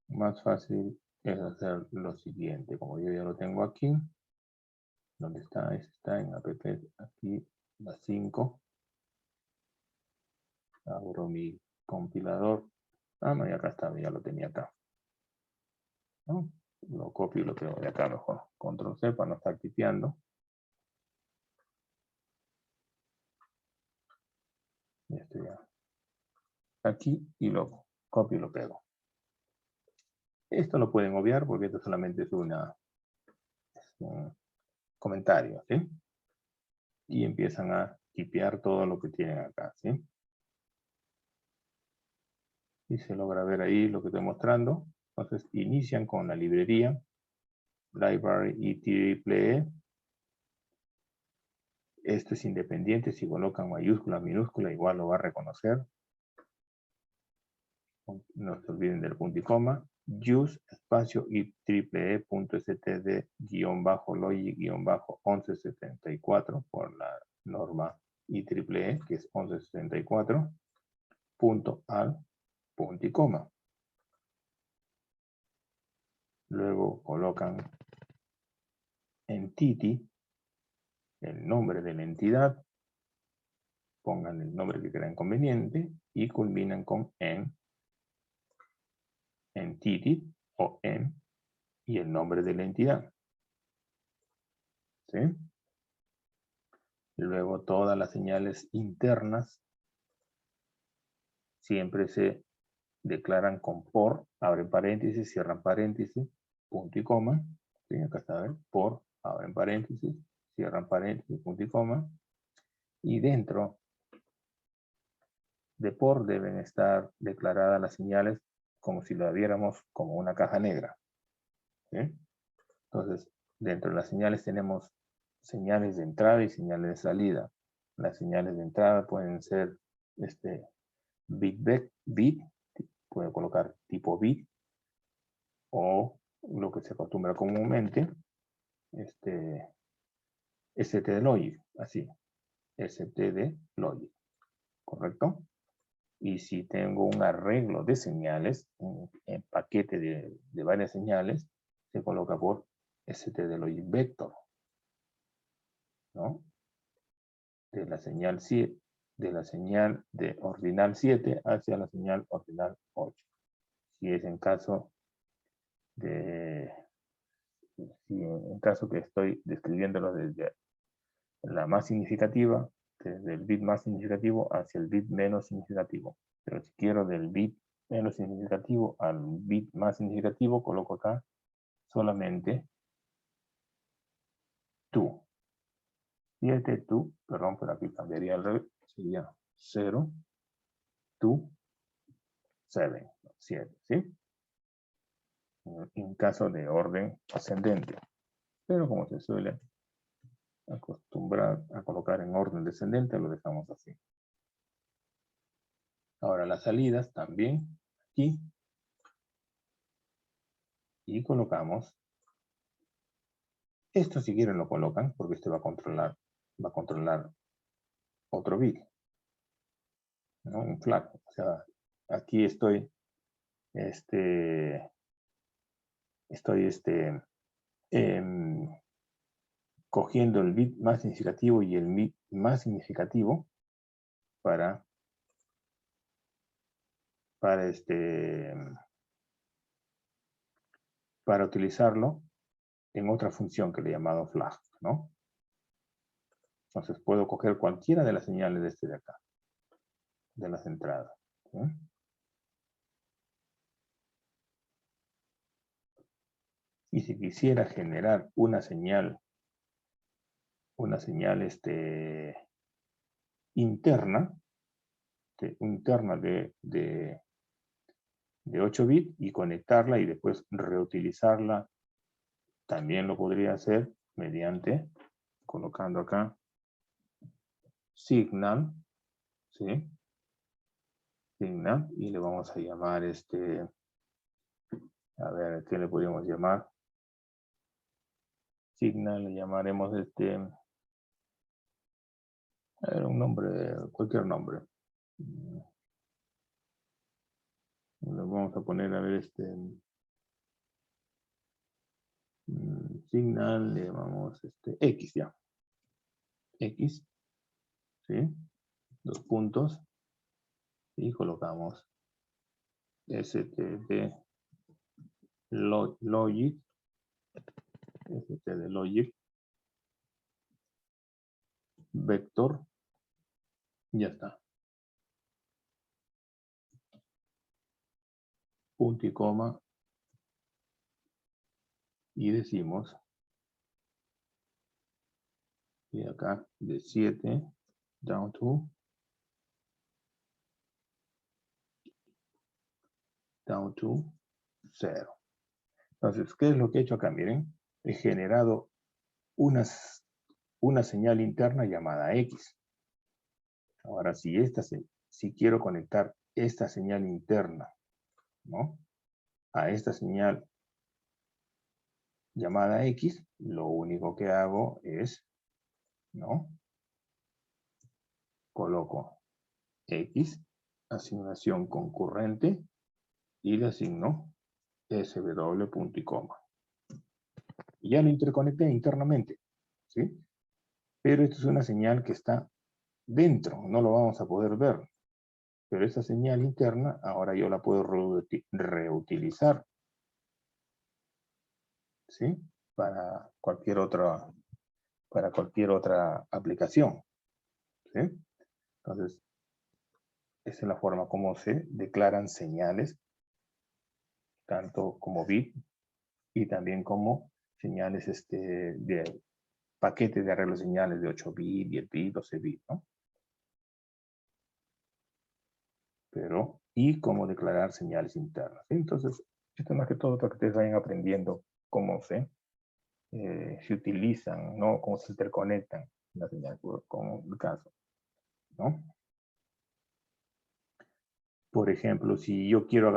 Más fácil es hacer lo siguiente. Como yo ya lo tengo aquí. ¿Dónde está? Está en app, aquí, la 5. Abro mi compilador. Ah, no, y acá está, ya lo tenía acá. ¿No? Lo copio y lo pego de acá mejor. Control C para no estar tipeando. Ya estoy ya. Aquí y lo copio y lo pego. Esto lo pueden obviar porque esto solamente es un comentario, ¿sí? Y empiezan a tipear todo lo que tienen acá, ¿sí? Y se logra ver ahí lo que estoy mostrando. Entonces inician con la librería Library IEEE. Esto es independiente, si colocan mayúscula, minúscula, igual lo va a reconocer. No se olviden del punto y coma. Use espacio IEEE.std-logic-1174 por la norma IEEE, que es 1174. Punto al, punto y coma. Luego colocan entity, el nombre de la entidad, pongan el nombre que crean conveniente y culminan con entity o y el nombre de la entidad. ¿Sí? Luego todas las señales internas siempre se declaran con por, abren paréntesis, cierran paréntesis, punto y coma. ¿Sí? Acá está, ¿ver? Por, abren paréntesis, cierran paréntesis, punto y coma. Y dentro de por deben estar declaradas las señales como si lo viéramos como una caja negra. ¿Sí? Entonces, dentro de las señales tenemos señales de entrada y señales de salida. Las señales de entrada pueden ser bit, puede colocar tipo bit, o lo que se acostumbra comúnmente, STD logic, así, STD logic, ¿correcto? Y si tengo un arreglo de señales, un paquete de varias señales, se coloca por STD logic vector, ¿no? De la señal de la señal de ordinal 7 hacia la señal ordinal 8. Si es en caso de, si en caso que estoy describiéndolo desde la más significativa, desde el bit más significativo hacia el bit menos significativo. Pero si quiero del bit menos significativo al bit más significativo, coloco acá solamente tú. 7 tú, perdón, pero aquí cambiaría al revés, sería 0, tú, 7, 7, ¿sí? En caso de orden ascendente. Pero como se suele acostumbrar a colocar en orden descendente, lo dejamos así. Ahora las salidas también aquí. Y colocamos. Esto si quieren lo colocan, porque este va a controlar otro bit. ¿No? Un flag. O sea, aquí estoy cogiendo el bit más significativo y el bit más significativo para utilizarlo en otra función que le he llamado flag, ¿no? Entonces puedo coger cualquiera de las señales de este de acá, de las entradas, ¿sí? Y si quisiera generar una señal interna de 8 bits y conectarla y después reutilizarla, también lo podría hacer mediante colocando acá signal, ¿sí? Signal, y le vamos a llamar a ver, ¿qué le podríamos llamar? Signal, le llamaremos a ver, un nombre, cualquier nombre. Le vamos a poner, a ver, signal, le llamamos X ya. X, ¿sí? 2 puntos. Y colocamos std logic, std logic, vector, ya está. Punto y coma. Y decimos, y acá de 7 down to 0. Entonces, ¿qué es lo que he hecho acá? Miren, he generado una señal interna llamada X. Ahora, si quiero conectar esta señal interna, ¿no?, a esta señal llamada X, lo único que hago es, ¿no?, coloco X, asignación concurrente, y le asigno SW punto y coma. Y ya lo interconecté internamente, ¿sí? Pero esto es una señal que está dentro, no lo vamos a poder ver. Pero esa señal interna, ahora yo la puedo reutilizar, ¿sí? Para cualquier otra aplicación, ¿sí? Entonces, esa es la forma como se declaran señales, tanto como bit y también como señales de paquetes de arreglo de señales de 8 bits, 10 bits, 12 bits, ¿no? Y cómo declarar señales internas, ¿sí? Entonces, esto más que todo para que ustedes vayan aprendiendo cómo se utilizan, ¿no?, cómo se interconectan las señales, como el caso, ¿no? Por ejemplo, si yo quiero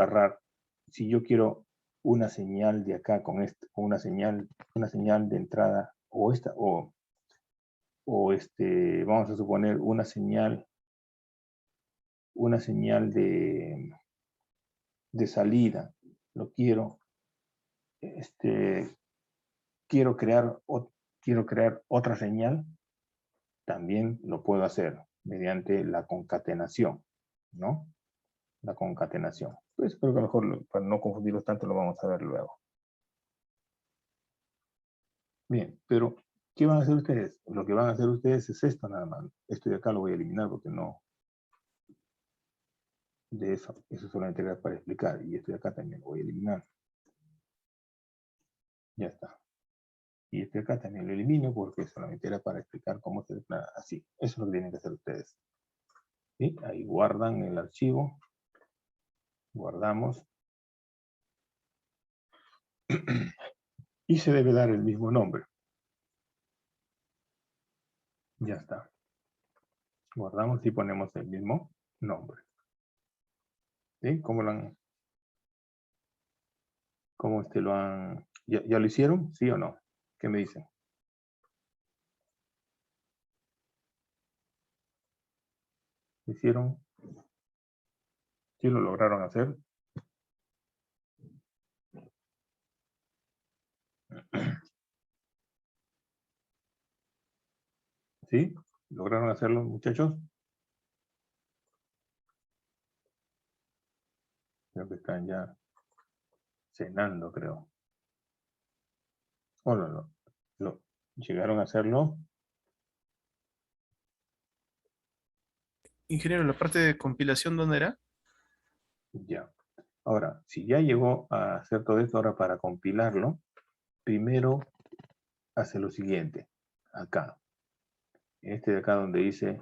una señal de acá con una señal de entrada, vamos a suponer una señal de salida, quiero crear otra señal, también lo puedo hacer mediante la concatenación, ¿no? La concatenación. Pues creo que mejor, para no confundirlos tanto, lo vamos a ver luego. Bien, pero ¿qué van a hacer ustedes? Lo que van a hacer ustedes es esto nada más. Esto de acá lo voy a eliminar porque no... De eso solamente era para explicar. Y esto de acá también lo voy a eliminar. Ya está. Y este de acá también lo elimino porque solamente era para explicar cómo se declara así. Eso es lo que tienen que hacer ustedes. ¿Sí? Ahí guardan el archivo. Guardamos. Y se debe dar el mismo nombre. Ya está. Guardamos y ponemos el mismo nombre. ¿Sí? ¿Cómo lo han... ¿Cómo lo han... ¿Ya lo hicieron? ¿Sí o no? ¿Qué me dicen? ¿Lo hicieron? ¿Sí lo lograron hacer? ¿Sí? ¿Lograron hacerlo, muchachos? Creo que están ya cenando, creo. ¿O no? ¿Llegaron a hacerlo? Ingeniero, la parte de compilación, ¿dónde era? Ya. Ahora, si ya llegó a hacer todo esto, ahora para compilarlo, primero hace lo siguiente. Acá. Este de acá donde dice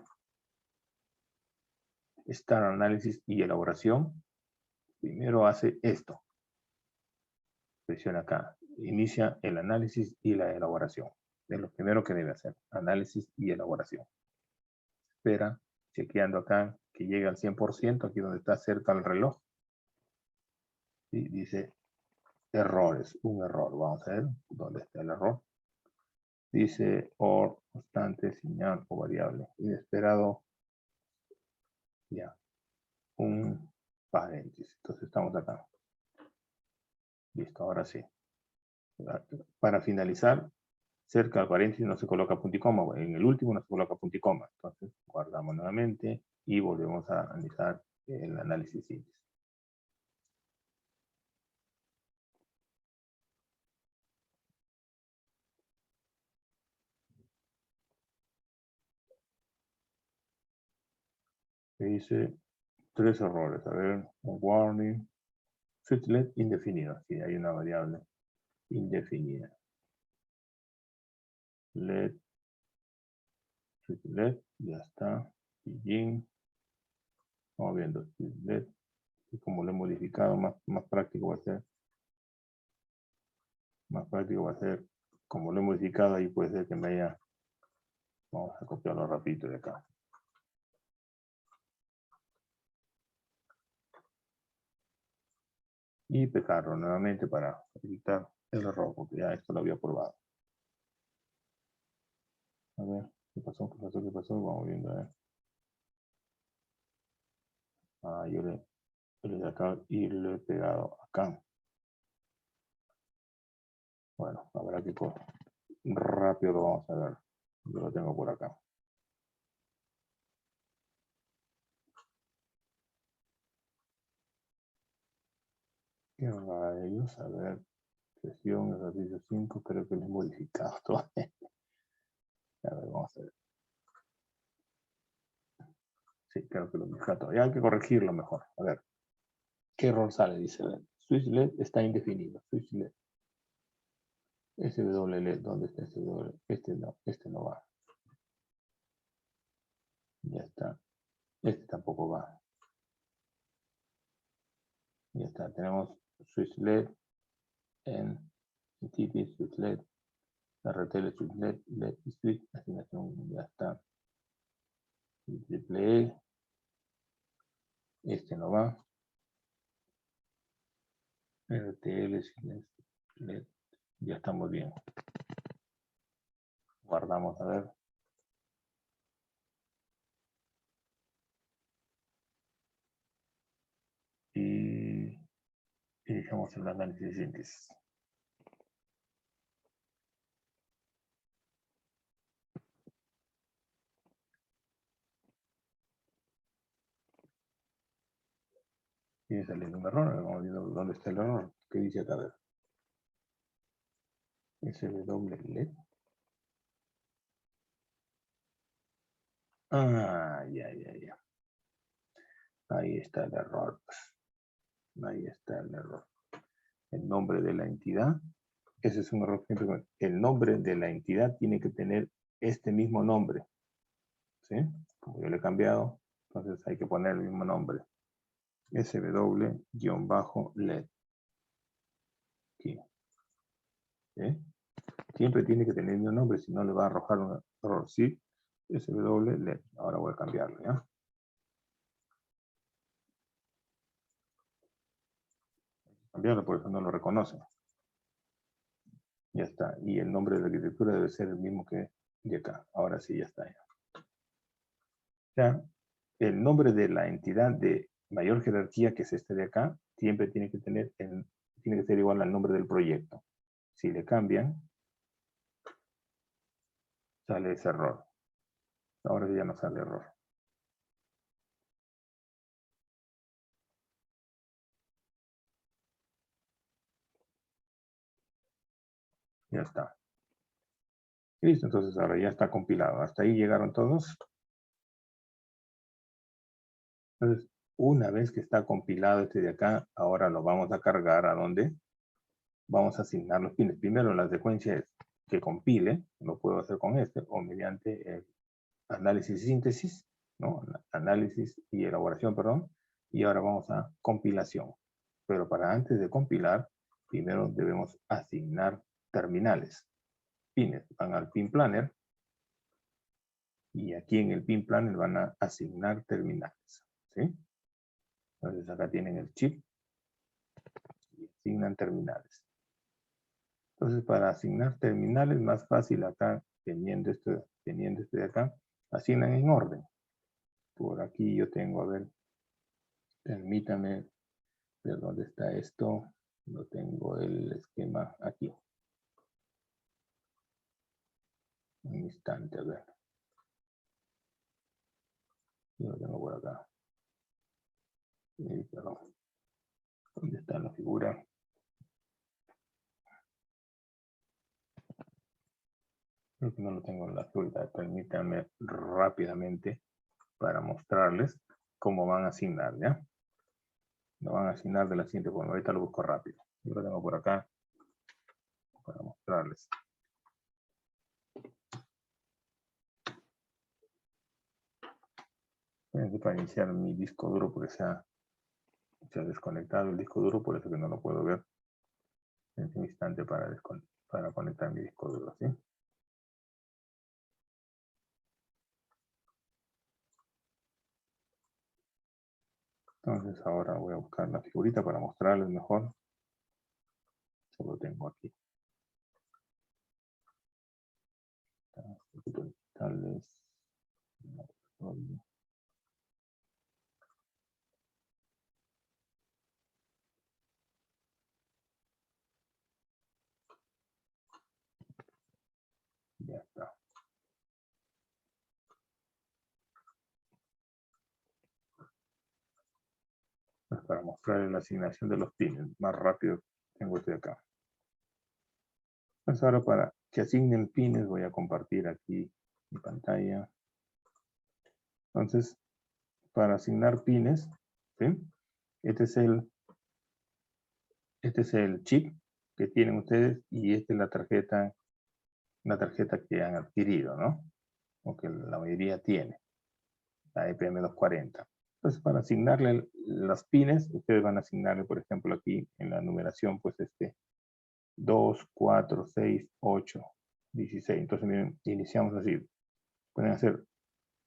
Start Análisis y Elaboración. Primero hace esto. Presiona acá. Inicia el análisis y la elaboración. Es lo primero que debe hacer. Análisis y elaboración. Espera, chequeando acá que llegue al 100%, aquí donde está cerca el reloj. Y dice errores, un error. Vamos a ver dónde está el error. Dice OR, constante, señal o variable. Inesperado, ya, un paréntesis. Entonces estamos acá. Listo, ahora sí. Para finalizar, cerca del paréntesis no se coloca punto y coma. En el último no se coloca punto y coma. Entonces guardamos nuevamente y volvemos a analizar el análisis síntesis. Dice 3 errores. A ver, un warning. Switchlet indefinido. Sí, hay una variable indefinida. Switchlet, ya está. Begin. Vamos viendo. Switchlet. Y como lo he modificado, más práctico va a ser. Más práctico va a ser. Como lo he modificado, ahí puede ser que me haya. Vamos a copiarlo rapidito de acá. Y pegarlo nuevamente para evitar el error, porque ya esto lo había probado. A ver, ¿qué pasó? ¿Qué pasó? ¿Qué pasó? Vamos viendo, a ver. Ah, yo le de acá y lo he pegado acá. Bueno, habrá que rápido lo vamos a ver. Yo lo tengo por acá. ¿Qué rayos? A ver, sesión, ejercicio 5, creo que lo he modificado todavía. A ver, vamos a ver. Sí, creo que lo he modificado todavía. Hay que corregirlo mejor. A ver, ¿qué error sale? Dice, SwitchLed está indefinido. SwitchLed. SWLED, ¿dónde está SW? Este no va. Ya está. Este tampoco va. Ya está. Tenemos SwitchLed en Entity, SwitchLed, RTL, SwitchLed, LED y Switch. Asignación, ya está. Y triple E. Este no va. RTL, LED. Ya estamos bien. Guardamos a ver. Y iniciamos el análisis de síntesis. Tiene saliendo un error. Vamos viendo dónde está el error. ¿Qué dice acá? A ver. SW-LED. Ah, ya. Ahí está el error. Ahí está el error. El nombre de la entidad. Ese es un error. El nombre de la entidad tiene que tener este mismo nombre. ¿Sí? Como yo le he cambiado, entonces hay que poner el mismo nombre. SW-LED. Aquí. ¿Sí? Siempre tiene que tener el mismo nombre, si no le va a arrojar un error. Sí, SW-LED. Ahora voy a cambiarlo, ¿ya? Cambiarlo, por eso no lo reconoce. Ya está. Y el nombre de la arquitectura debe ser el mismo que de acá. Ahora sí, ya está. Ya. El nombre de la entidad de mayor jerarquía, que es este de acá, siempre tiene que tener tiene que ser igual al nombre del proyecto. Si le cambian, sale ese error. Ahora ya no sale error. Ya está. Listo, entonces ahora ya está compilado. Hasta ahí llegaron todos. Entonces, una vez que está compilado este de acá, ahora lo vamos a cargar a donde vamos a asignar los pines. Primero la secuencia es que compile, lo puedo hacer con este, o mediante el análisis y síntesis, ¿no? Análisis y elaboración, perdón. Y ahora vamos a compilación. Pero para antes de compilar, primero debemos asignar terminales. Pines. Van al pin planner. Y aquí en el pin planner van a asignar terminales. ¿Sí? Entonces acá tienen el chip. Y asignan terminales. Entonces para asignar terminales, más fácil acá, teniendo este de acá, asignan en orden. Por aquí yo tengo, a ver, permítame ver dónde está esto. No tengo el esquema aquí. Un instante, a ver. Yo lo tengo por acá. Perdón. ¿Dónde está la figura? Creo que no lo tengo en la figura. Permítanme rápidamente para mostrarles cómo van a asignar, ¿ya? Lo van a asignar de la siguiente forma. Ahorita lo busco rápido. Yo lo tengo por acá para mostrarles. Para iniciar mi disco duro porque se ha desconectado el disco duro, por eso que no lo puedo ver en este instante para conectar mi disco duro, ¿sí? Entonces ahora voy a buscar la figurita para mostrarles mejor. Yo lo tengo aquí. Digitales. Ya está. Pues para mostrarles la asignación de los pines, más rápido tengo este de acá. Entonces ahora para que asignen pines voy a compartir aquí mi pantalla. Entonces, para asignar pines, ¿sí? Este es el chip que tienen ustedes y esta es la tarjeta que han adquirido, ¿no? O que la mayoría tiene, la EPM240. Entonces, para asignarle los pines, ustedes van a asignarle, por ejemplo, aquí en la numeración, pues 2, 4, 6, 8, 16. Entonces, miren, iniciamos así. Pueden hacer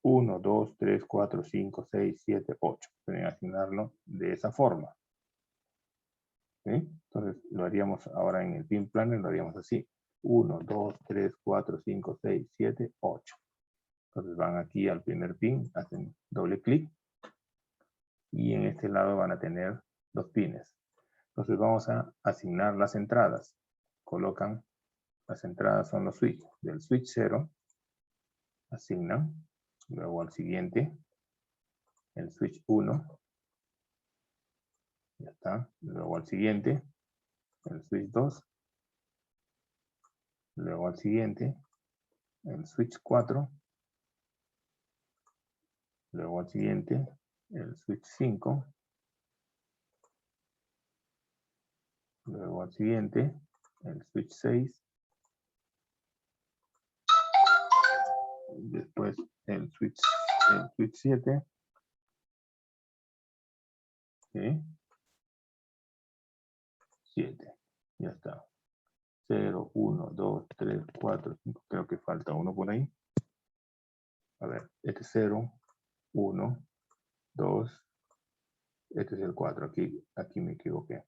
1, 2, 3, 4, 5, 6, 7, 8. Pueden asignarlo de esa forma. ¿Sí? Entonces, lo haríamos ahora en el pin planner, lo haríamos así. 1, 2, 3, 4, 5, 6, 7, 8. Entonces van aquí al primer pin, hacen doble clic. Y en este lado van a tener los pines. Entonces vamos a asignar las entradas. Colocan, las entradas son los switches. Del switch 0, asignan. Luego al siguiente, el switch 1. Ya está. Luego al siguiente, el switch 2. Luego al siguiente, el switch 4. Luego al siguiente, el switch 5. Luego al siguiente, el switch 6. Después el switch 7. ¿Sí? 7. Ya está. 0, 1, 2, 3, 4, 5. Creo que falta uno por ahí. A ver, este es 0, 1, 2. Este es el 4. Aquí me equivoqué.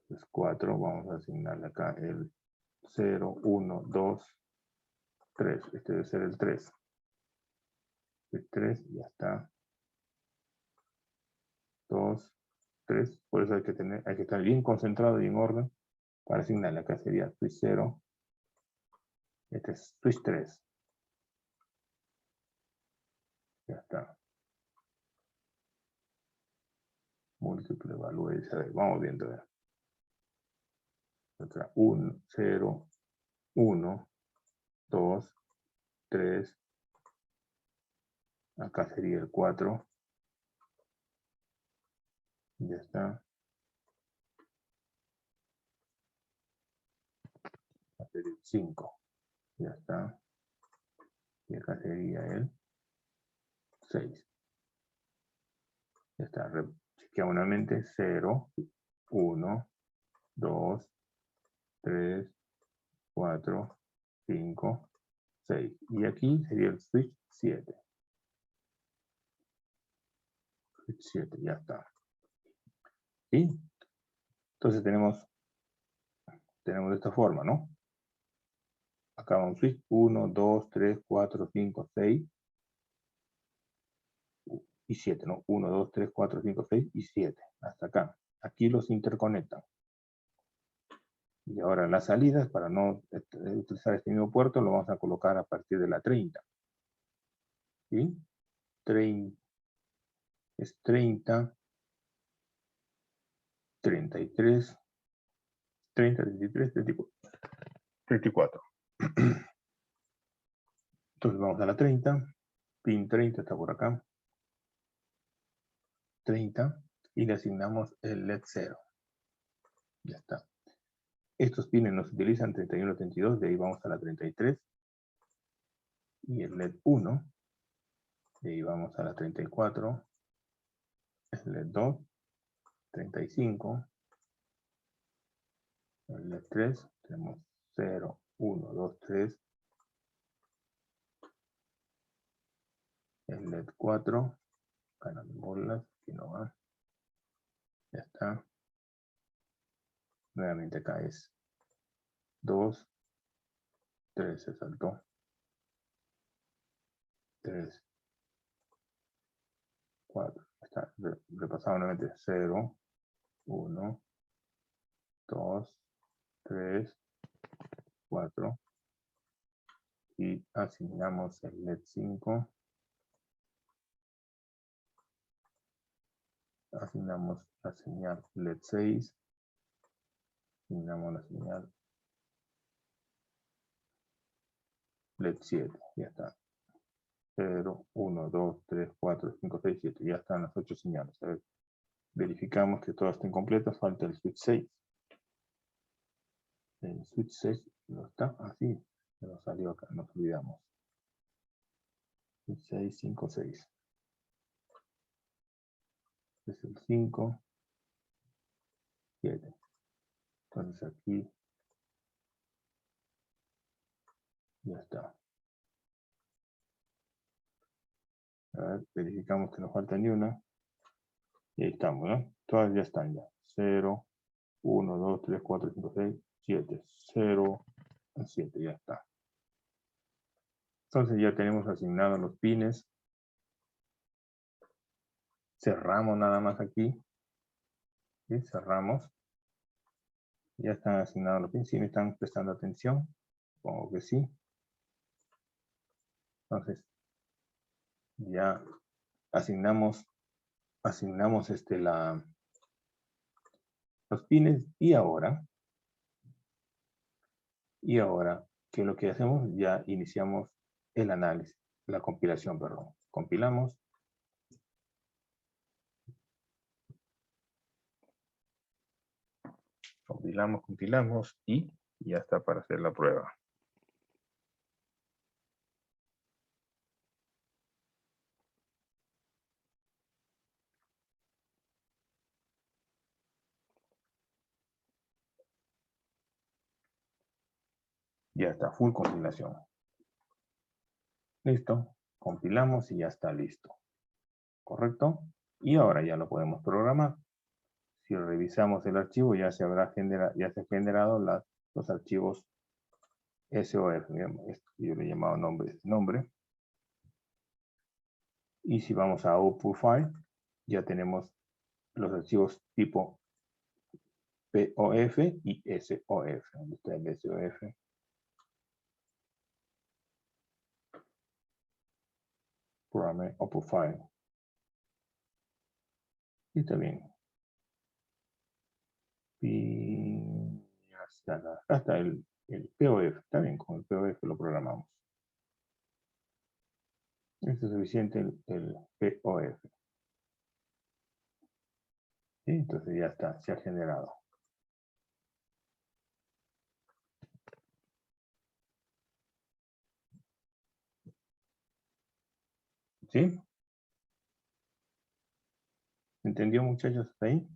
Es 4. Vamos a asignarle acá el 0, 1, 2, 3. Este debe ser el 3. El 3, ya está. 2, 3. Por eso hay que estar bien concentrado y en orden para asignarle. Acá sería switch 0. Este es switch 3. Ya está. Múltiple value. A ver, vamos viendo. 1, 0, 1, 2, 3. Acá sería el 4. Ya está. Acá sería el 5. Ya está. Y acá sería el 6. Ya está. Chequeamos nuevamente. 0, 1, 2, 3, 4, 5, 6. Y aquí sería el switch 7. Switch 7, ya está. ¿Sí? Entonces tenemos de esta forma, ¿no? Acá va un switch 1, 2, 3, 4, 5, 6 y 7, ¿no? 1, 2, 3, 4, 5, 6 y 7. Hasta acá. Aquí los interconectan. Y ahora las salidas, para no utilizar este mismo puerto, lo vamos a colocar a partir de la 30. ¿Sí? 30 es 30, 33, 30, 33, 34. Entonces vamos a la 30. Pin 30 está por acá. 30. Y le asignamos el LED 0. Ya está. Estos pines nos utilizan 31, 32. De ahí vamos a la 33. Y el LED 1. De ahí vamos a la 34. El LED 2. 35. El LED 3. Tenemos 0, 1, 2, 3. El LED 4. Acá no me bolas. Aquí no va. Ya está. Nuevamente acá es 2, 3 se saltó. 3, 4. Está repasado nuevamente. 0, 1, 2, 3, 4. Y asignamos el LED 5. Asignamos la señal LED 6. Asignamos la señal LED 7. Ya está. 0, 1, 2, 3, 4, 5, 6, 7. Ya están las 8 señales. A ver, verificamos que todas estén completas. Falta el switch 6. El switch 6 no está así. Se nos salió acá. Nos olvidamos. 6, 5, 6. Es el 5, 7. Entonces aquí ya está. A ver, verificamos que no falta ni una. Y ahí estamos, ¿no? Todas ya están ya. 0, 1, 2, 3, 4, 5, 6, 7. 0, 7, ya está. Entonces ya tenemos asignados los pines. Cerramos nada más aquí. ¿Sí? Cerramos. Ya están asignados los pines. ¿Sí me están prestando atención? Supongo que sí. Entonces, ya asignamos asignamos los pines y ahora, ¿qué es lo que hacemos? Ya iniciamos el análisis, la compilación, perdón. Compilamos. Compilamos y ya está para hacer la prueba. Ya está, full compilación. Listo, compilamos y ya está listo. ¿Correcto? Y ahora ya lo podemos programar. Si revisamos el archivo, ya se han generado los archivos SOF. Yo le he llamado nombre. Y si vamos a Output File, ya tenemos los archivos tipo POF y SOF. ¿Dónde está el SOF? Program Output File. Y está bien. Y acá está el POF. Está bien, con el POF lo programamos. Esto es suficiente el POF. ¿Sí? Entonces ya está, se ha generado. ¿Sí? ¿Entendió, muchachos, hasta ahí?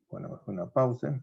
Ponemos una pausa.